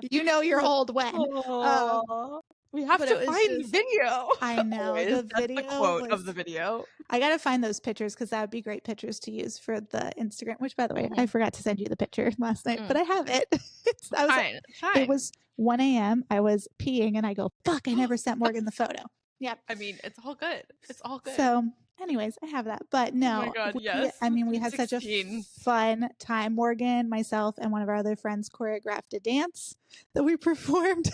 You know you're old when. We have to find the video. I know. That's the quote of the video. I got to find those pictures because that would be great pictures to use for the Instagram, which, by the way, I forgot to send you the picture last night, but I have it. Fine. It was 1 a.m. I was peeing and I go, fuck, I never sent Morgan the photo. Yep. I mean, it's all good. It's all good. So anyways, I have that. But no, oh my God, yes. We had such a fun time. Morgan, myself, and one of our other friends choreographed a dance that we performed.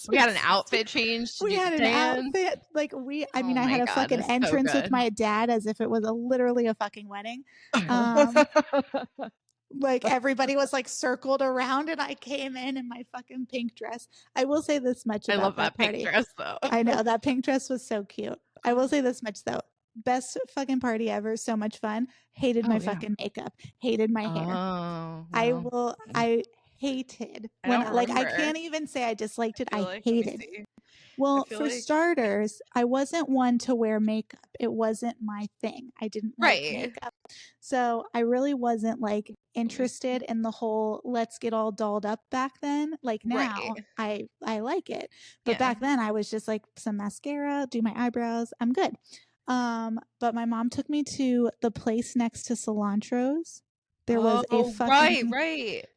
We had an outfit change. We had an outfit. Like I had a fucking entrance with my dad as if it was literally a fucking wedding. Like everybody was like circled around and I came in my fucking pink dress. I will say this much about I love that party. Pink dress though. I know that pink dress was so cute. I will say this much though. Best fucking party ever. So much fun. Hated my fucking makeup. Hated my hair. Wow. I hated when I can't even say I disliked it. I hated it. Well, for starters, I wasn't one to wear makeup. It wasn't my thing. I didn't like makeup. So I really wasn't like interested in the whole let's get all dolled up back then. Like now I like it. But back then I was just like some mascara, do my eyebrows. I'm good. But my mom took me to the place next to Cilantro's. There was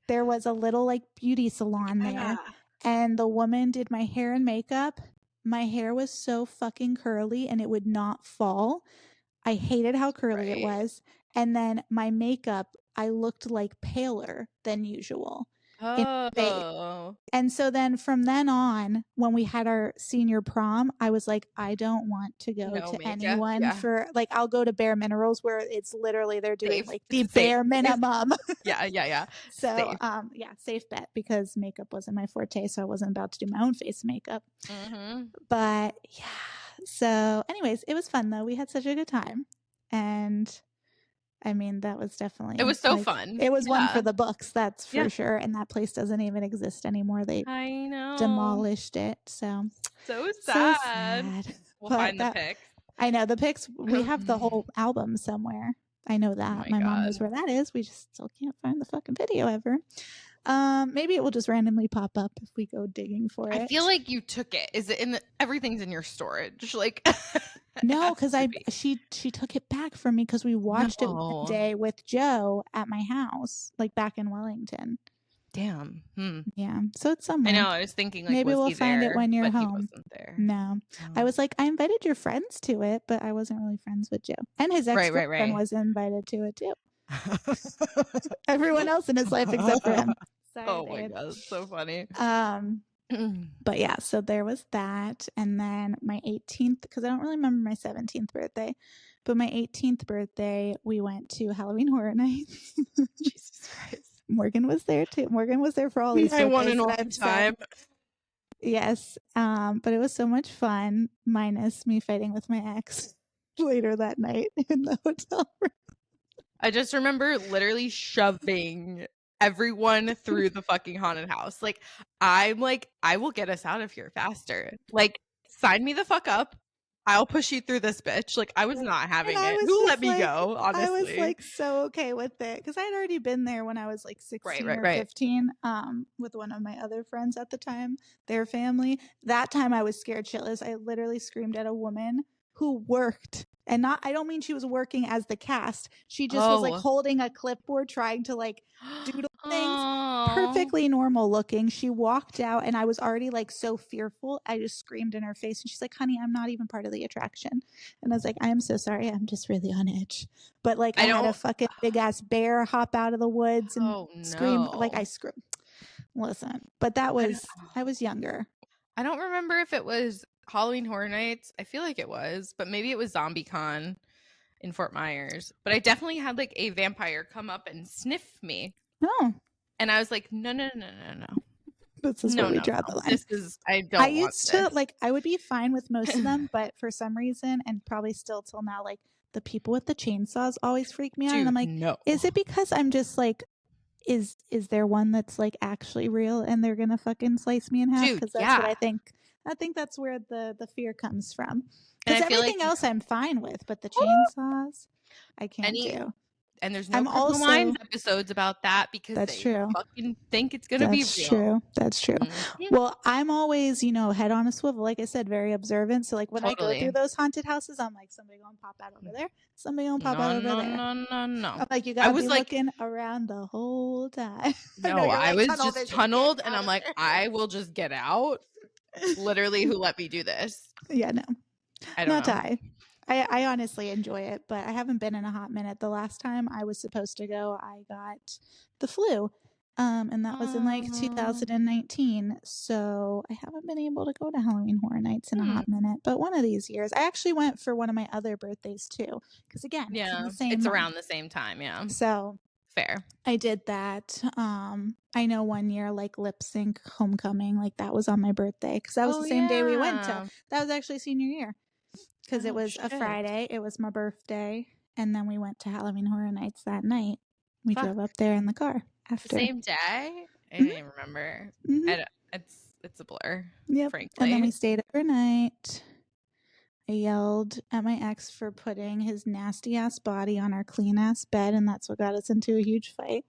there was a little like beauty salon there. And the woman did my hair and makeup. My hair was so fucking curly and it would not fall. I hated how curly it was. And then my makeup, I looked like paler than usual. And so then from then on, when we had our senior prom, I was like, I don't want to go to anyone for like, I'll go to Bare Minerals where it's literally they're doing like the bare minimum. Yeah. So safe bet because makeup wasn't my forte. So I wasn't about to do my own face makeup. But yeah. So anyways, it was fun though. We had such a good time. And I mean, that was definitely... It was so fun. It was one for the books, that's for sure. And that place doesn't even exist anymore. They demolished it. So sad. We'll find the pics. I know. The pics, we have the whole album somewhere. I know that. My mom knows where that is. We just still can't find the fucking video ever. Maybe it will just randomly pop up if we go digging for it. I feel like you took it. Is it in everything's in your storage? Like... No, because she took it back from me because we watched it one day with Joe at my house, like back in Wellington. Damn. Yeah. So it's somewhere. I know. I was thinking like maybe we'll find it when you're home. He wasn't there. No. I was like, I invited your friends to it, but I wasn't really friends with Joe. And his ex-girlfriend was invited to it too. Everyone else in his life except for him. Sorry, my God, so funny. But yeah, so there was that. And then my 18th, because I don't really remember my 17th birthday, but my 18th birthday, we went to Halloween Horror Nights. Jesus Christ. Morgan was there too. Morgan was there for all these I want an all time. Yes. But it was so much fun, minus me fighting with my ex later that night in the hotel room. I just remember literally shoving everyone through the fucking haunted house. Like, I'm like, I will get us out of here faster. Like, sign me the fuck up. I'll push you through this bitch. Like, I was not having it. Who let me go, honestly? I was like so okay with it because I had already been there when I was like 16 or 15 with one of my other friends at the time, their family. That time I was scared shitless. I literally screamed at a woman who worked. And I don't mean she was working as the cast. She just was like holding a clipboard trying to like doodle things. Perfectly normal looking. She walked out and I was already like so fearful. I just screamed in her face and she's like, honey, I'm not even part of the attraction. And I was like, I'm so sorry. I'm just really on edge. But like I had a fucking big ass bear hop out of the woods and scream. Like I screamed. Listen, but that was, I was younger. I don't remember if it was Halloween Horror Nights. I feel like it was, but maybe it was ZombieCon in Fort Myers. But I definitely had like a vampire come up and sniff me. Oh. And I was like, no. This is where we draw the line. This is, I used to like, I would be fine with most of them, but for some reason, and probably still till now, like the people with the chainsaws always freak me out. Dude, and I'm like, no. is it because I'm just like, is there one that's like actually real and they're gonna fucking slice me in half? Because that's what I think. I think that's where the fear comes from. Because everything else I'm fine with, but the chainsaws, I can't do. And there's no Criminal Minds episodes about that because that's they true. fucking think it's gonna be real. That's true. Well, I'm always, head on a swivel. Like I said, very observant. So like when I go through those haunted houses, I'm like, somebody gonna pop out over there. Somebody gonna pop out over there. No. I'm like, you gotta be looking around the whole time. No, I was just tunneled, and I'm like, I will just get out. Literally, who let me do this? Yeah, no. I don't know. I honestly enjoy it, but I haven't been in a hot minute. The last time I was supposed to go, I got the flu. And that was in like 2019. So I haven't been able to go to Halloween Horror Nights in a hot minute. But one of these years, I actually went for one of my other birthdays too. Because again, it's around the same time. Yeah. So fair. I did that. I know one year, like Lip Sync Homecoming, like that was on my birthday. Because that was the same day we went to. That was actually senior year. Because it was a Friday. It was my birthday. And then we went to Halloween Horror Nights that night. We drove up there in the car after. The same day? I didn't remember. It's a blur, frankly. And then we stayed overnight. I yelled at my ex for putting his nasty ass body on our clean ass bed, and that's what got us into a huge fight.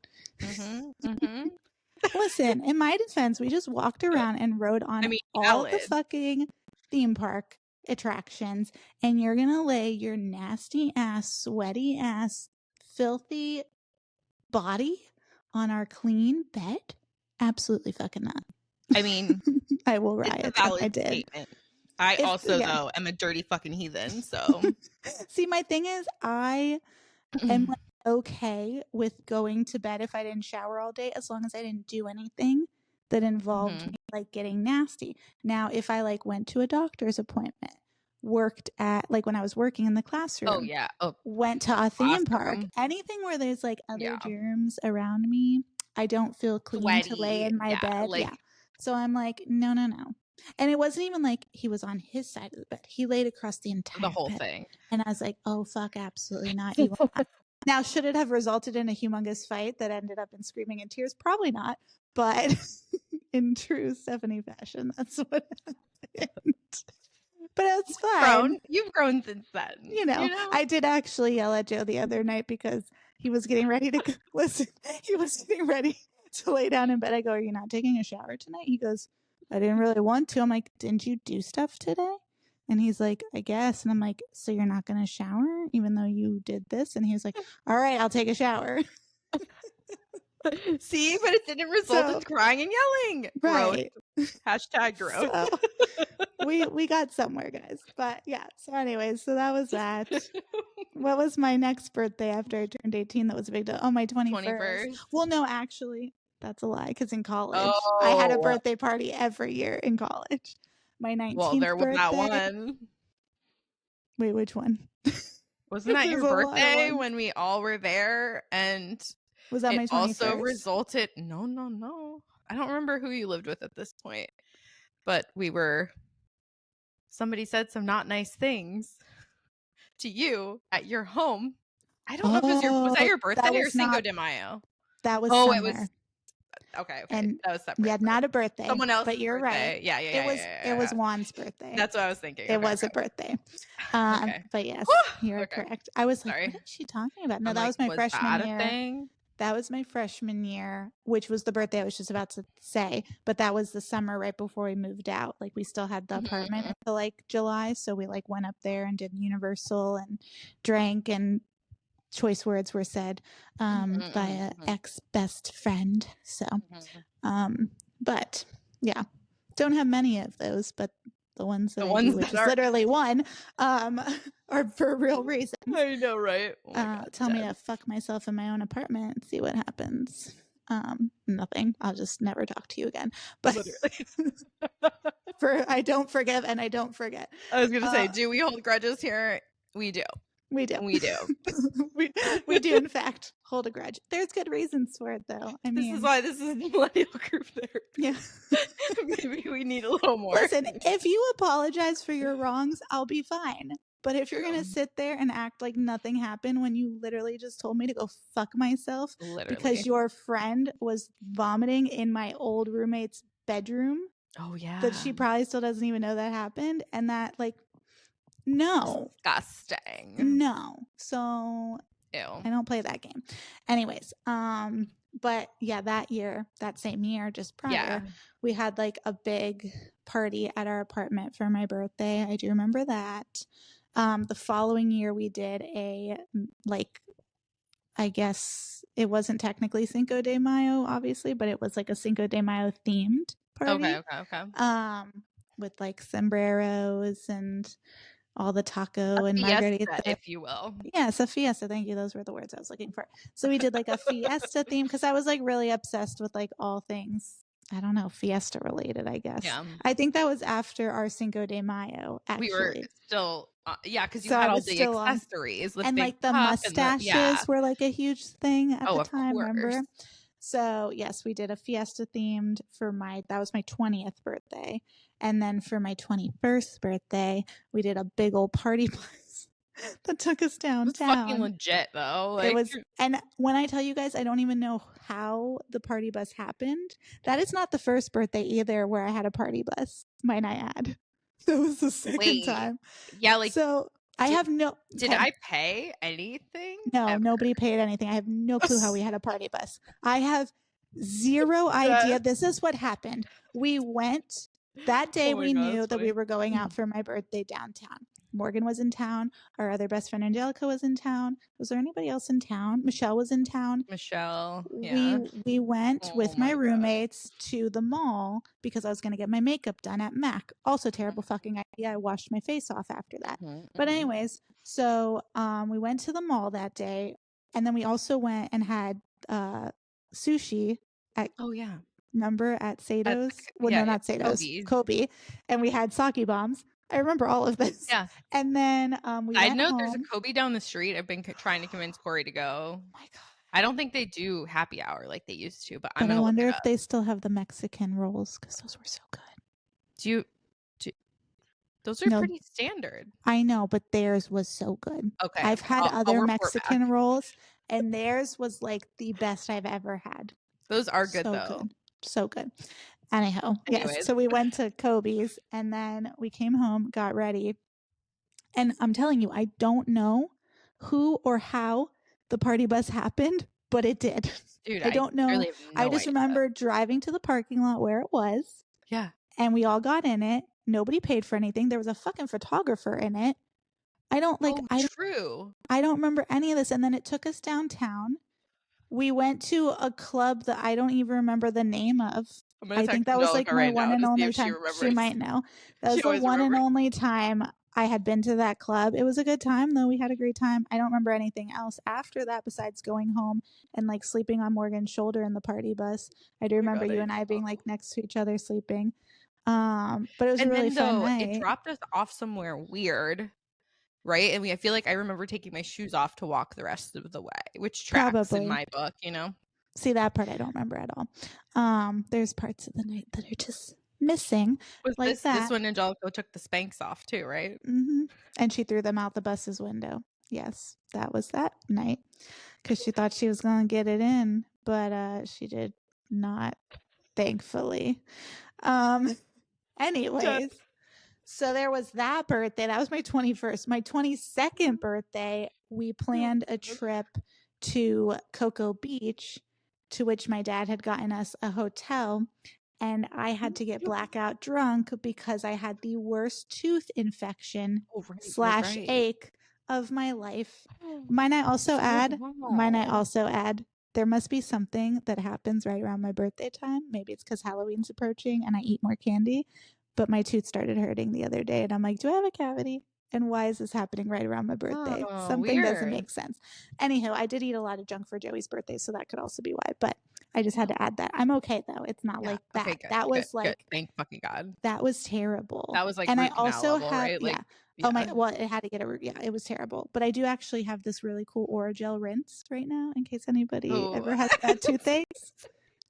Listen, in my defense, we just walked around and rode on all the fucking theme park attractions, and you're gonna lay your nasty ass, sweaty ass, filthy body on our clean bed? Absolutely fucking not. I mean, I will riot if I did. Statement. I also though am a dirty fucking heathen, so see, my thing is I am like okay with going to bed if I didn't shower all day, as long as I didn't do anything that involved me like getting nasty. Now, if I like went to a doctor's appointment, worked at like when I was working in the classroom, went to a theme park, anything where there's like other germs around me, I don't feel clean to lay in my bed. So I'm like, no. And it wasn't even like he was on his side of the bed. He laid across the whole bed. Thing. And I was like, oh, fuck, absolutely not. You will not. Now, should it have resulted in a humongous fight that ended up in screaming and tears? Probably not. But in true Stephanie fashion, that's what happened. But it's fine. You've grown since then. You know, I did actually yell at Joe the other night because he was getting ready to listen. He was getting ready to lay down in bed. I go, are you not taking a shower tonight? He goes, I didn't really want to. I'm like, didn't you do stuff today? And he's like, I guess. And I'm like, so you're not going to shower even though you did this? And he was like, all right, I'll take a shower. See, but it didn't result in crying and yelling. Right. Growth. Hashtag growth. So, we got somewhere, guys. But yeah. So anyways, so that was that. What was my next birthday after I turned 18? That was a big deal. Oh, my 21st. Well, no, actually, that's a lie. Because in college, I had a birthday party every year in college. My 19th Well, there was birthday. that one. Wait, which one? Wasn't that your birthday when we all were there? And was that my 21st? Also resulted. No. I don't remember who you lived with at this point. But somebody said some not nice things to you at your home. I don't know if was that your birthday or Cinco de Mayo? That was summer. It was. Okay. And that was separate. Yeah, not a birthday. Someone else. But you're birthday. Right. Yeah. It was Juan's birthday. That's what I was thinking. It was a birthday. But yes, you're correct. I was like, what is she talking about? No, that was my freshman year. That was my freshman year, which was the birthday I was just about to say. But that was the summer right before we moved out. Like we still had the apartment until like July. So we like went up there and did Universal and drank, and choice words were said by an ex-best friend. So, but yeah, don't have many of those, but the ones that I do, which is literally one, are for real reason. I know, right? Tell me to fuck myself in my own apartment and see what happens. Nothing. I'll just never talk to you again. But I don't forgive and I don't forget. I was gonna say, do we hold grudges here? We do. We do. We do. we do, in fact, hold a grudge. There's good reasons for it, though. I mean, this is why this is millennial group therapy. Yeah. Maybe we need a little more. Listen, if you apologize for your wrongs, I'll be fine. But if you're going to sit there and act like nothing happened when you literally just told me to go fuck myself because your friend was vomiting in my old roommate's bedroom. Oh, yeah. That she probably still doesn't even know that happened. And that, like, no. Disgusting. No. So, ew. I don't play that game. Anyways, but yeah, that same year, just prior, we had like a big party at our apartment for my birthday. I do remember that. The following year we did a, like, I guess it wasn't technically Cinco de Mayo, obviously, but it was like a Cinco de Mayo themed party. Okay. With like sombreros and all the taco and margarita, if you will. Yes, a fiesta. Thank you. Those were the words I was looking for. So we did like a fiesta theme because I was like really obsessed with like all things, I don't know, fiesta related, I guess. Yeah. I think that was after our Cinco de Mayo, actually. We were still, because you had all the accessories. And like the mustaches were like a huge thing at the time, remember? So yes, we did a fiesta themed for that was my 20th birthday. And then for my 21st birthday, we did a big old party bus that took us downtown. It was fucking legit though. It was, and when I tell you guys, I don't even know how the party bus happened. That is not the first birthday either where I had a party bus, might I add. That was the second time. Yeah, like so. I have no. Did I pay anything? No, ever. Nobody paid anything. I have no clue how we had a party bus. I have zero idea. This is what happened. We went that day. We knew that we were going out for my birthday downtown. Morgan was in town. Our other best friend Angelica was in town. Was there anybody else in town? Michelle was in town. Yeah. We went with my roommates to the mall because I was going to get my makeup done at MAC. Also terrible fucking idea. I washed my face off after that. But anyways, so we went to the mall that day, and then we also went and had sushi at remember at Sato's? Not Sato's. Kobe. And we had sake bombs. I remember all of this. Yeah. And then we went home. There's a Kobe down the street. I've been trying to convince Corey to go. Oh my God. I don't think they do happy hour like they used to, but I wonder if they still have the Mexican rolls because those were so good. Those are pretty standard. I know, but theirs was so good. Okay. I've had other Mexican rolls, and theirs was like the best I've ever had. Those are good though. Good. So good. Anyhow, yes. So we went to Kobe's and then we came home, got ready. And I'm telling you, I don't know who or how the party bus happened, but it did. Dude, I don't know. Really I just remember driving to the parking lot where it was. Yeah. And we all got in it. Nobody paid for anything. There was a fucking photographer in it. True. I don't remember any of this. And then it took us downtown. We went to a club that I don't even remember the name of. I think that was like my one and only time. She might know. That was the one and only time I had been to that club. It was a good time though. We had a great time. I don't remember anything else after that besides going home and like sleeping on Morgan's shoulder in the party bus. I do remember you and I being like next to each other sleeping. But it was a really fun night. It dropped us off somewhere weird. Right? And I feel like I remember taking my shoes off to walk the rest of the way, which tracks in my book, you know? See, that part I don't remember at all. There's parts of the night that are just missing. This when Angelica took the Spanx off too, right? Mm-hmm. And she threw them out the bus's window. Yes, that was that night. Because she thought she was going to get it in, but she did not, thankfully. Anyways. So there was that birthday. That was my 21st. My 22nd birthday, we planned a trip to Cocoa Beach, to which my dad had gotten us a hotel. And I had to get blackout drunk because I had the worst tooth infection / ache of my life. Might I also add, there must be something that happens right around my birthday time. Maybe it's because Halloween's approaching and I eat more candy. But my tooth started hurting the other day, and I'm like, do I have a cavity? And why is this happening right around my birthday? Something doesn't make sense. Anyhow, I did eat a lot of junk for Joey's birthday, so that could also be why. But I just had to add that. I'm okay, though. It's not like that. Okay, that was like, thank fucking God. That was terrible. That was like, and I also level, had, right? Like, yeah. Oh my, well, it had to get a root. Yeah, it was terrible. But I do actually have this really cool Orajel rinse right now, in case anybody ever has bad toothaches.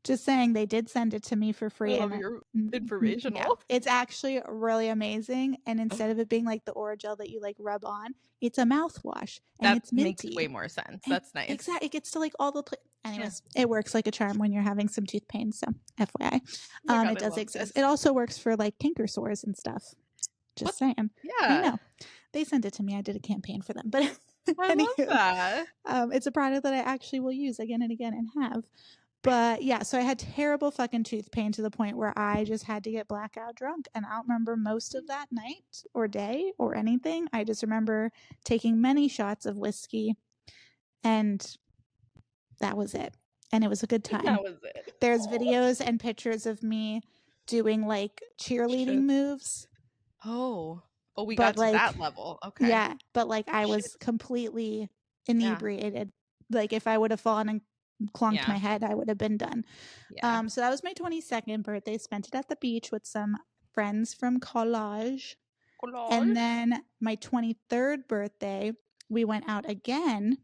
Just saying, they did send it to me for free. I love your informational. Yeah, it's actually really amazing. And instead of it being like the Orajel that you like rub on, it's a mouthwash and it's minty. Makes way more sense. That's nice. Exactly. It gets to like all the anyways, it works like a charm when you're having some tooth pain. So FYI, God, it does exist. This. It also works for like canker sores and stuff. Just saying. Yeah. I know. They sent it to me. I did a campaign for them. But I love that. It's a product that I actually will use again and again and have. But yeah, so I had terrible fucking tooth pain to the point where I just had to get blackout drunk. And I don't remember most of that night or day or anything. I just remember taking many shots of whiskey, and that was it. And it was a good time. That was it. There's videos and pictures of me doing like cheerleading moves. Oh, we got to that level. Okay. Yeah, but like I was completely inebriated. Yeah. Like if I would have fallen and clonked my head, I would have been done. Yeah. So that was my 22nd birthday. Spent it at the beach with some friends from college. And then my 23rd birthday, we went out again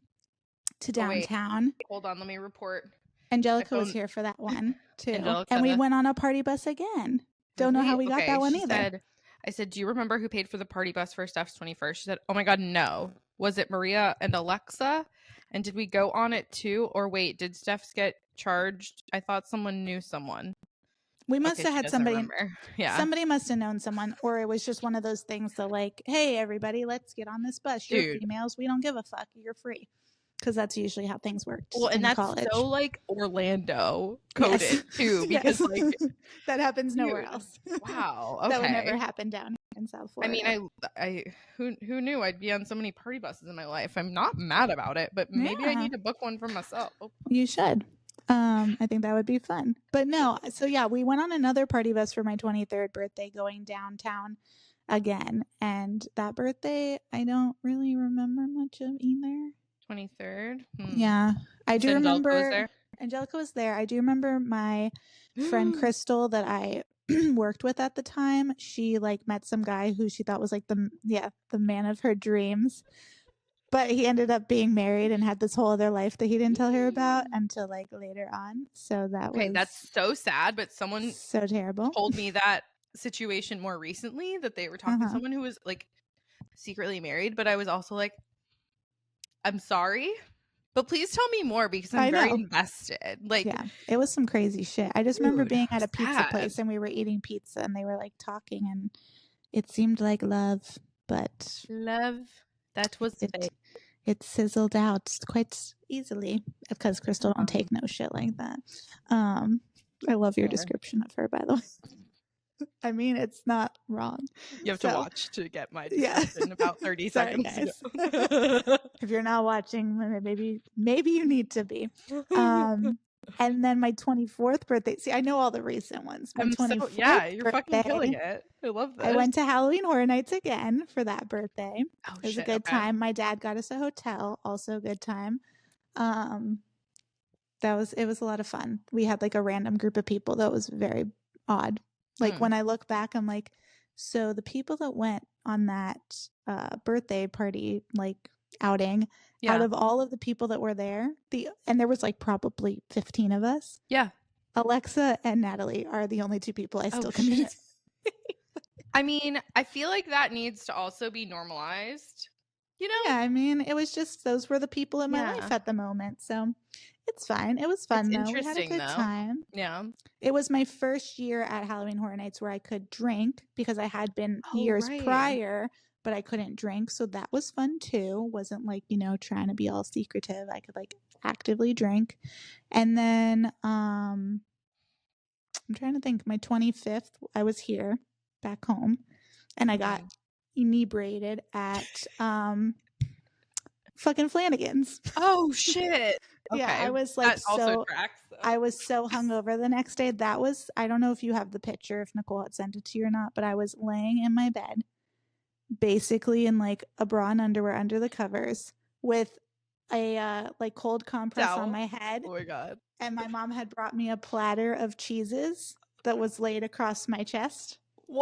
to downtown. Hold on, let me report. Angelica was here for that one too. And we went on a party bus again. Don't know how we got that one either. I said, do you remember who paid for the party bus for Steph's 21st? She said, oh my God, no. Was it Maria and Alexa? And did we go on it too? Or wait, did Steph's get charged? I thought someone knew someone. We must have had somebody. Yeah. Somebody must have known someone. Or it was just one of those things that like, hey, everybody, let's get on this bus. You're females. We don't give a fuck. You're free. Because that's usually how things work. Well, and that's college. So like Orlando coded too, because like that happens nowhere else. Wow, okay. That would never happen down here in South Florida. I mean, I who knew I'd be on so many party buses in my life. I'm not mad about it, but maybe I need to book one for myself. You should. I think that would be fun. But no, so yeah, we went on another party bus for my 23rd birthday, going downtown again, and that birthday I don't really remember much of either. 23rd. Yeah, I do remember. Angelica was there. I do remember my friend Crystal that I worked with at the time. She like met some guy who she thought was like the man of her dreams, but he ended up being married and had this whole other life that he didn't tell her about until like later on. So that was that's so sad. But someone so terrible told me that situation more recently, that they were talking to someone who was like secretly married, but I was also like, I'm sorry, but please tell me more because I'm very invested. Like, yeah, it was some crazy shit. I just remember being at a pizza place and we were eating pizza and they were like talking and it seemed like love, but that was it sizzled out quite easily because Crystal don't take no shit like that. I love your description of her, by the way. I mean, it's not wrong. You have to watch to get my description in about 30 seconds. If you're not watching, maybe you need to be. And then my 24th birthday. See, I know all the recent ones. My 24th you're fucking killing it. I love this. I went to Halloween Horror Nights again for that birthday. It was a good time. My dad got us a hotel. Also a good time. It was a lot of fun. We had like a random group of people that was very odd. Like when I look back, I'm like, so the people that went on that birthday party, like outing, out of all of the people that were there, and there was like probably 15 of us. Yeah. Alexa and Natalie are the only two people I still communicate. I mean, I feel like that needs to also be normalized. You know? Yeah, I mean, it was just those were the people in my life at the moment. So it's fine. It was fun though. We had a good time. Yeah. It was my first year at Halloween Horror Nights where I could drink because I had been years prior, but I couldn't drink. So that was fun too. Wasn't like, trying to be all secretive. I could like actively drink. And then I'm trying to think, my 25th, I was here back home and I got inebriated at fucking Flanagan's. Oh shit. Yeah, I was like I was so hungover the next day. That was, I don't know if you have the picture, if Nicole had sent it to you or not, but I was laying in my bed, basically in like a bra and underwear under the covers with a like cold compress on my head. Oh my God. And my mom had brought me a platter of cheeses that was laid across my chest.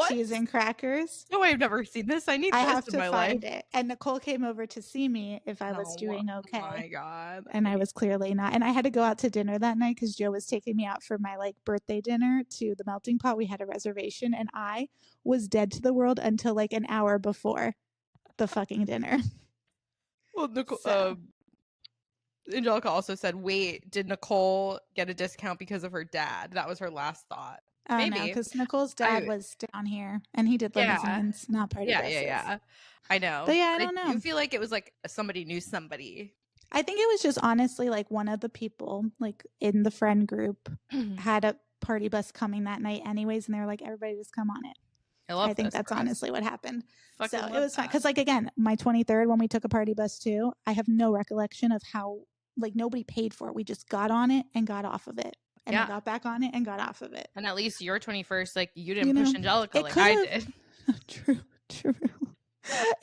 cheese and crackers. No, I've never seen this. I need this have in to my find life. it. And Nicole came over to see me if I was doing okay. Oh my God. And I was clearly not. And I had to go out to dinner that night because Joe was taking me out for my like birthday dinner to the Melting Pot. We had a reservation and I was dead to the world until like an hour before the fucking dinner. Well, Nicole, Angelica also said, wait, did Nicole get a discount because of her dad? That was her last thought. Maybe. No, because Nicole's dad was down here and he did limousines, not party buses. Yeah. I know. But yeah, I don't know. You feel like it was like somebody knew somebody. I think it was just honestly like one of the people like in the friend group had a party bus coming that night anyways, and they were like, everybody just come on it. I think that's honestly what happened. So it was fun because like again, my 23rd when we took a party bus too, I have no recollection of how like nobody paid for it. We just got on it and got off of it. And then got back on it and got off of it. And at least your 21st, like you didn't push Angelica like I did. True.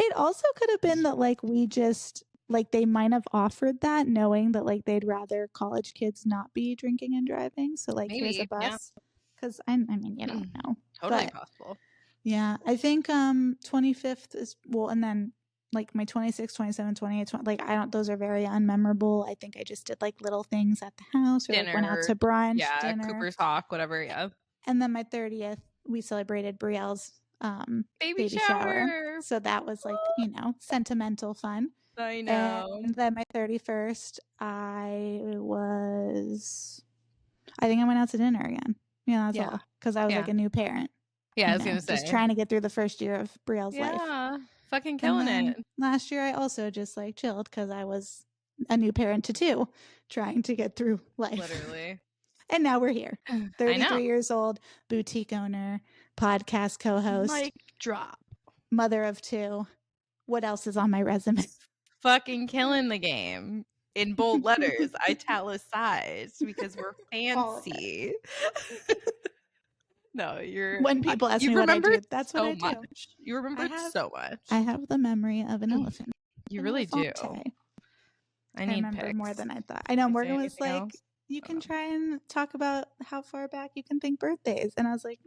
It also could have been that like we just like they might have offered that knowing that like they'd rather college kids not be drinking and driving. So like here's a bus. Because I mean, you don't know. Totally possible. Yeah. I think 25th is and then like my 26, 27, 28, 20, like I don't, those are very unmemorable. I think I just did like little things at the house or dinner, like went out to brunch, dinner. Cooper's Hawk, whatever. Yeah. And then my 30th, we celebrated Brielle's baby shower. So that was like, sentimental fun. I know. And then my 31st, I think I went out to dinner again. Yeah, that's all. Because I was like a new parent. Yeah, I was going to say. Just trying to get through the first year of Brielle's life. Yeah, fucking killing it. Last year, I also just like chilled because I was a new parent to 2, trying to get through life. Literally. And now we're here. 33 years old, boutique owner, podcast co-host. Mic drop. Mother of 2. What else is on my resume? Fucking killing the game. In bold letters, italicized because we're fancy. No, you're. When people ask me what I do, that's what I do. You remember so much. I have the memory of an elephant. You really do. I remember more than I thought. I know Morgan was like, you can try and talk about how far back you can think birthdays. And I was like,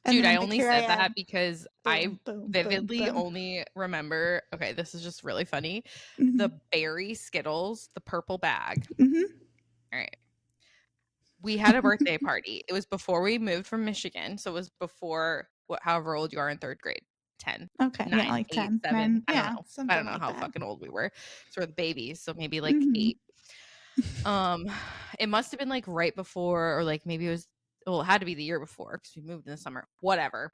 dude, I only said that because I vividly only remember, okay, this is just really funny. Mm-hmm. The berry Skittles, the purple bag. Mm-hmm. All right. We had a birthday party. It was before we moved from Michigan. So it was before however old you are in 3rd grade. 10. Okay. 9, yeah, like 8, 10. 7. 9, I don't know how fucking old we were. So we're the babies. So maybe like 8. It must have been like right before, or like maybe it had to be the year before because we moved in the summer. Whatever.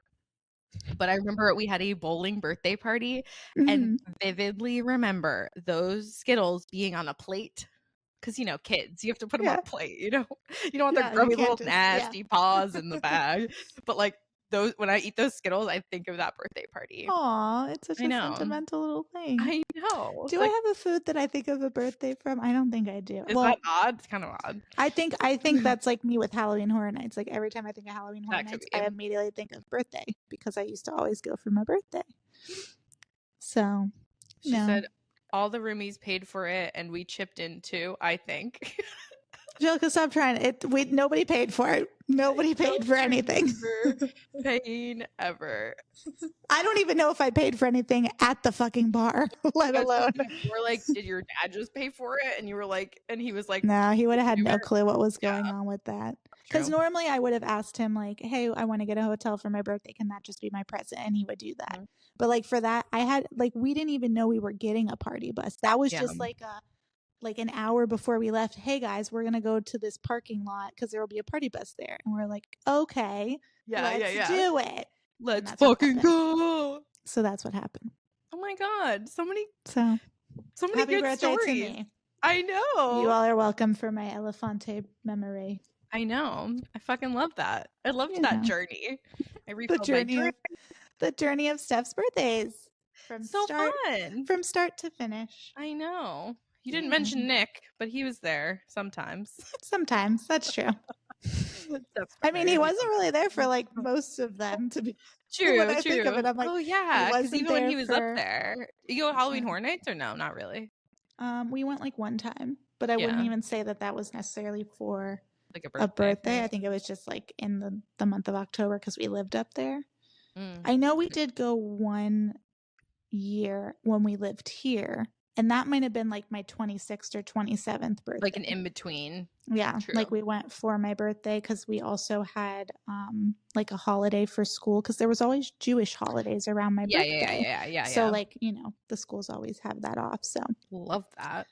But I remember we had a bowling birthday party and vividly remember those Skittles being on a plate. Because, kids, you have to put them on a plate, You don't want their grubby little nasty paws in the bag. But, like, when I eat those Skittles, I think of that birthday party. Aw, it's such a sentimental little thing. I know. Do I have a food that I think of a birthday from? I don't think I do. Is that odd? It's kind of odd. I think that's like me with Halloween Horror Nights. Like every time I think of Halloween Horror Nights, I immediately think of birthday because I used to always go for my birthday. So, she said all the roomies paid for it and we chipped in too, I think. Angelica, stop trying it. Nobody paid for it. Nobody paid for anything. Paying ever. I don't even know if I paid for anything at the fucking bar, let alone. You were like, did your dad just pay for it? And you were like, and he was like, no, he would have had no clue what was going on with that. Because normally I would have asked him like, hey, I want to get a hotel for my birthday. Can that just be my present? And he would do that. Mm-hmm. But like for that, I had like, we didn't even know we were getting a party bus. That was just like an hour before we left. Hey guys, we're going to go to this parking lot because there will be a party bus there. And we're like, okay, let's do it. Let's fucking go. So that's what happened. Oh my God. So many happy good birthday stories. To me. I know. You all are welcome for my Elefante memory. I know. I fucking love that. I loved that journey. I refilled the journey of Steph's birthdays. From start to finish. I know. You didn't mention Nick, but he was there sometimes. Sometimes. That's true. I mean, he wasn't really there for like most of them to be true. When I think of it, I'm like, oh yeah, because even when he was up there, you go Halloween Horror Nights or no? Not really. We went like one time, but I wouldn't even say that was necessarily for like a birthday. I think it was just like in the month of October because we lived up there. I know we did go one year when we lived here, and that might have been like my 26th or 27th birthday. Like an in-between. Yeah. True. Like we went for my birthday because we also had like a holiday for school because there was always Jewish holidays around my birthday. Yeah. So like, you know, the schools always have that off. So love that.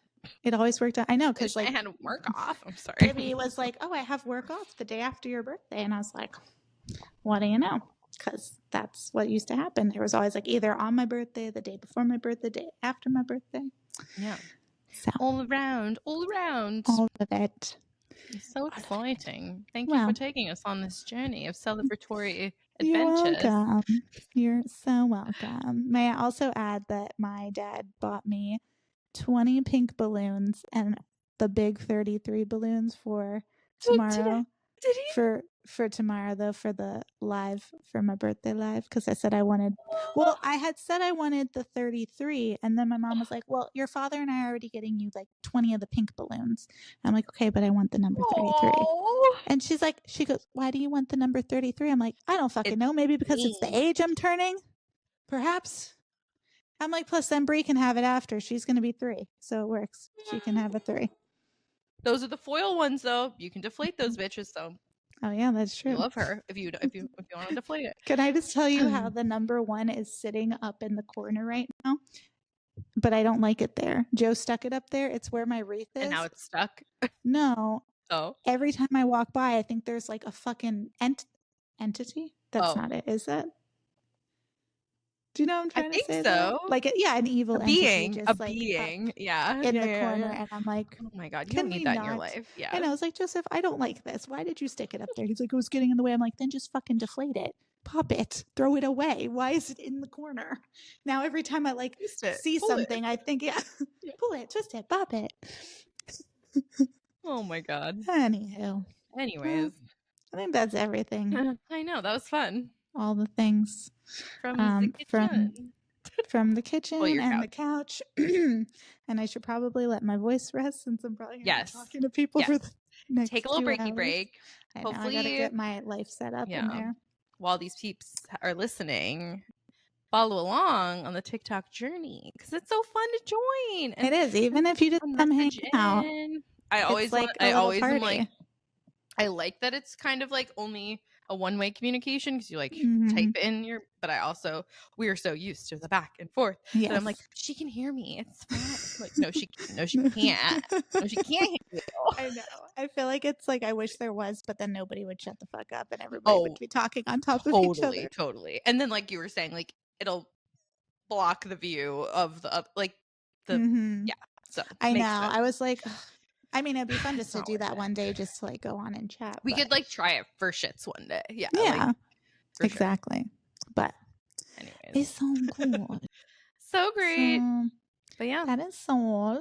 It always worked out. I know, because like I had work off. I'm sorry. Baby was like, "Oh, I have work off the day after your birthday," and I was like, "What do you know?" Because that's what used to happen. There was always like either on my birthday, the day before my birthday, the day after my birthday. Yeah. So all around. All of it. It's so exciting. Thank you for taking us on this journey of celebratory adventures. You're welcome. You're so welcome. May I also add that my dad bought me 20 pink balloons and the big 33 balloons for tomorrow. Did he? For tomorrow, though, for the live, for my birthday live, because I said I wanted, well, I had said I wanted the 33, and then my mom was like, well, your father and I are already getting you like 20 of the pink balloons. I'm like, okay, but I want the number 33. And she's like, she goes, why do you want the number 33? I'm like, I don't fucking know. Maybe because it's the age I'm turning, perhaps. I'm like, plus then Brie can have it after. She's going to be 3, so it works. She can have a 3. Those are the foil ones, though. You can deflate those bitches, though. Oh yeah, that's true. You love her if you want to deflate it. Can I just tell you how the number 1 is sitting up in the corner right now? But I don't like it there. Joe stuck it up there. It's where my wreath is. And now it's stuck? No. Oh. Every time I walk by, I think there's like a fucking entity. That's not it, is it? Do you know what I'm trying to say? I think so. Like, an evil entity. Being. Just a like being. Yeah. In the corner. And I'm like, oh my God, you don't need that in your life. Yeah. And I was like, Joseph, I don't like this. Why did you stick it up there? He's like, it was getting in the way. I'm like, then just fucking deflate it. Pop it. Throw it away. Why is it in the corner? Now, every time I like see something, I think, pull it, twist it, pop it. Oh my God. Anyways. I think that's everything. I know. That was fun. All the things. From the kitchen. From the kitchen and the couch. And I should probably let my voice rest since I'm probably going to be talking to people for the next Take a little 2 breaky hours. break. I know, I got to get my life set up in there. While these peeps are listening, follow along on the TikTok journey because it's so fun to join. And it is, even if you just come hang out. I always am like, I like that it's kind of like only a one-way communication because you like type in your, but we are so used to the back and forth that I'm like, she can hear me, it's fine. Like, no, she can't. No, she can't hear you. I know. I feel like it's like I wish there was, but then nobody would shut the fuck up and everybody would be talking on top of each other. Totally. And then like you were saying, like it'll block the view of the So I know. Sense. I was like, I mean, it'd be fun just to do that one day, just to like go on and chat. We could like try it for shits one day. Yeah. Yeah. Like, exactly. Sure. But anyways, it's so cool. So great. But yeah, that is all.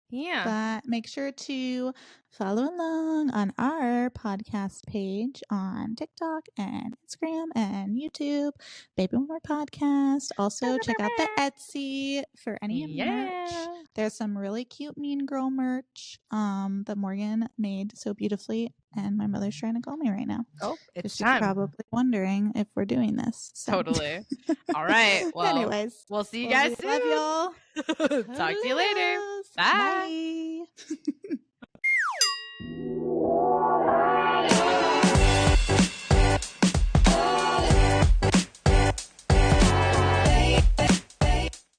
Yeah. But make sure to follow along on our podcast page on TikTok and Instagram and YouTube, Baby One More Podcast. Also, check out the Etsy for any merch. There's some really cute Mean Girl merch that Morgan made so beautifully, and my mother's trying to call me right now. Oh, it's time. She's probably wondering if we're doing this. So. Totally. All right. Well, anyways, we'll see you guys soon. Love y'all. Talk to you later. Bye. Bye.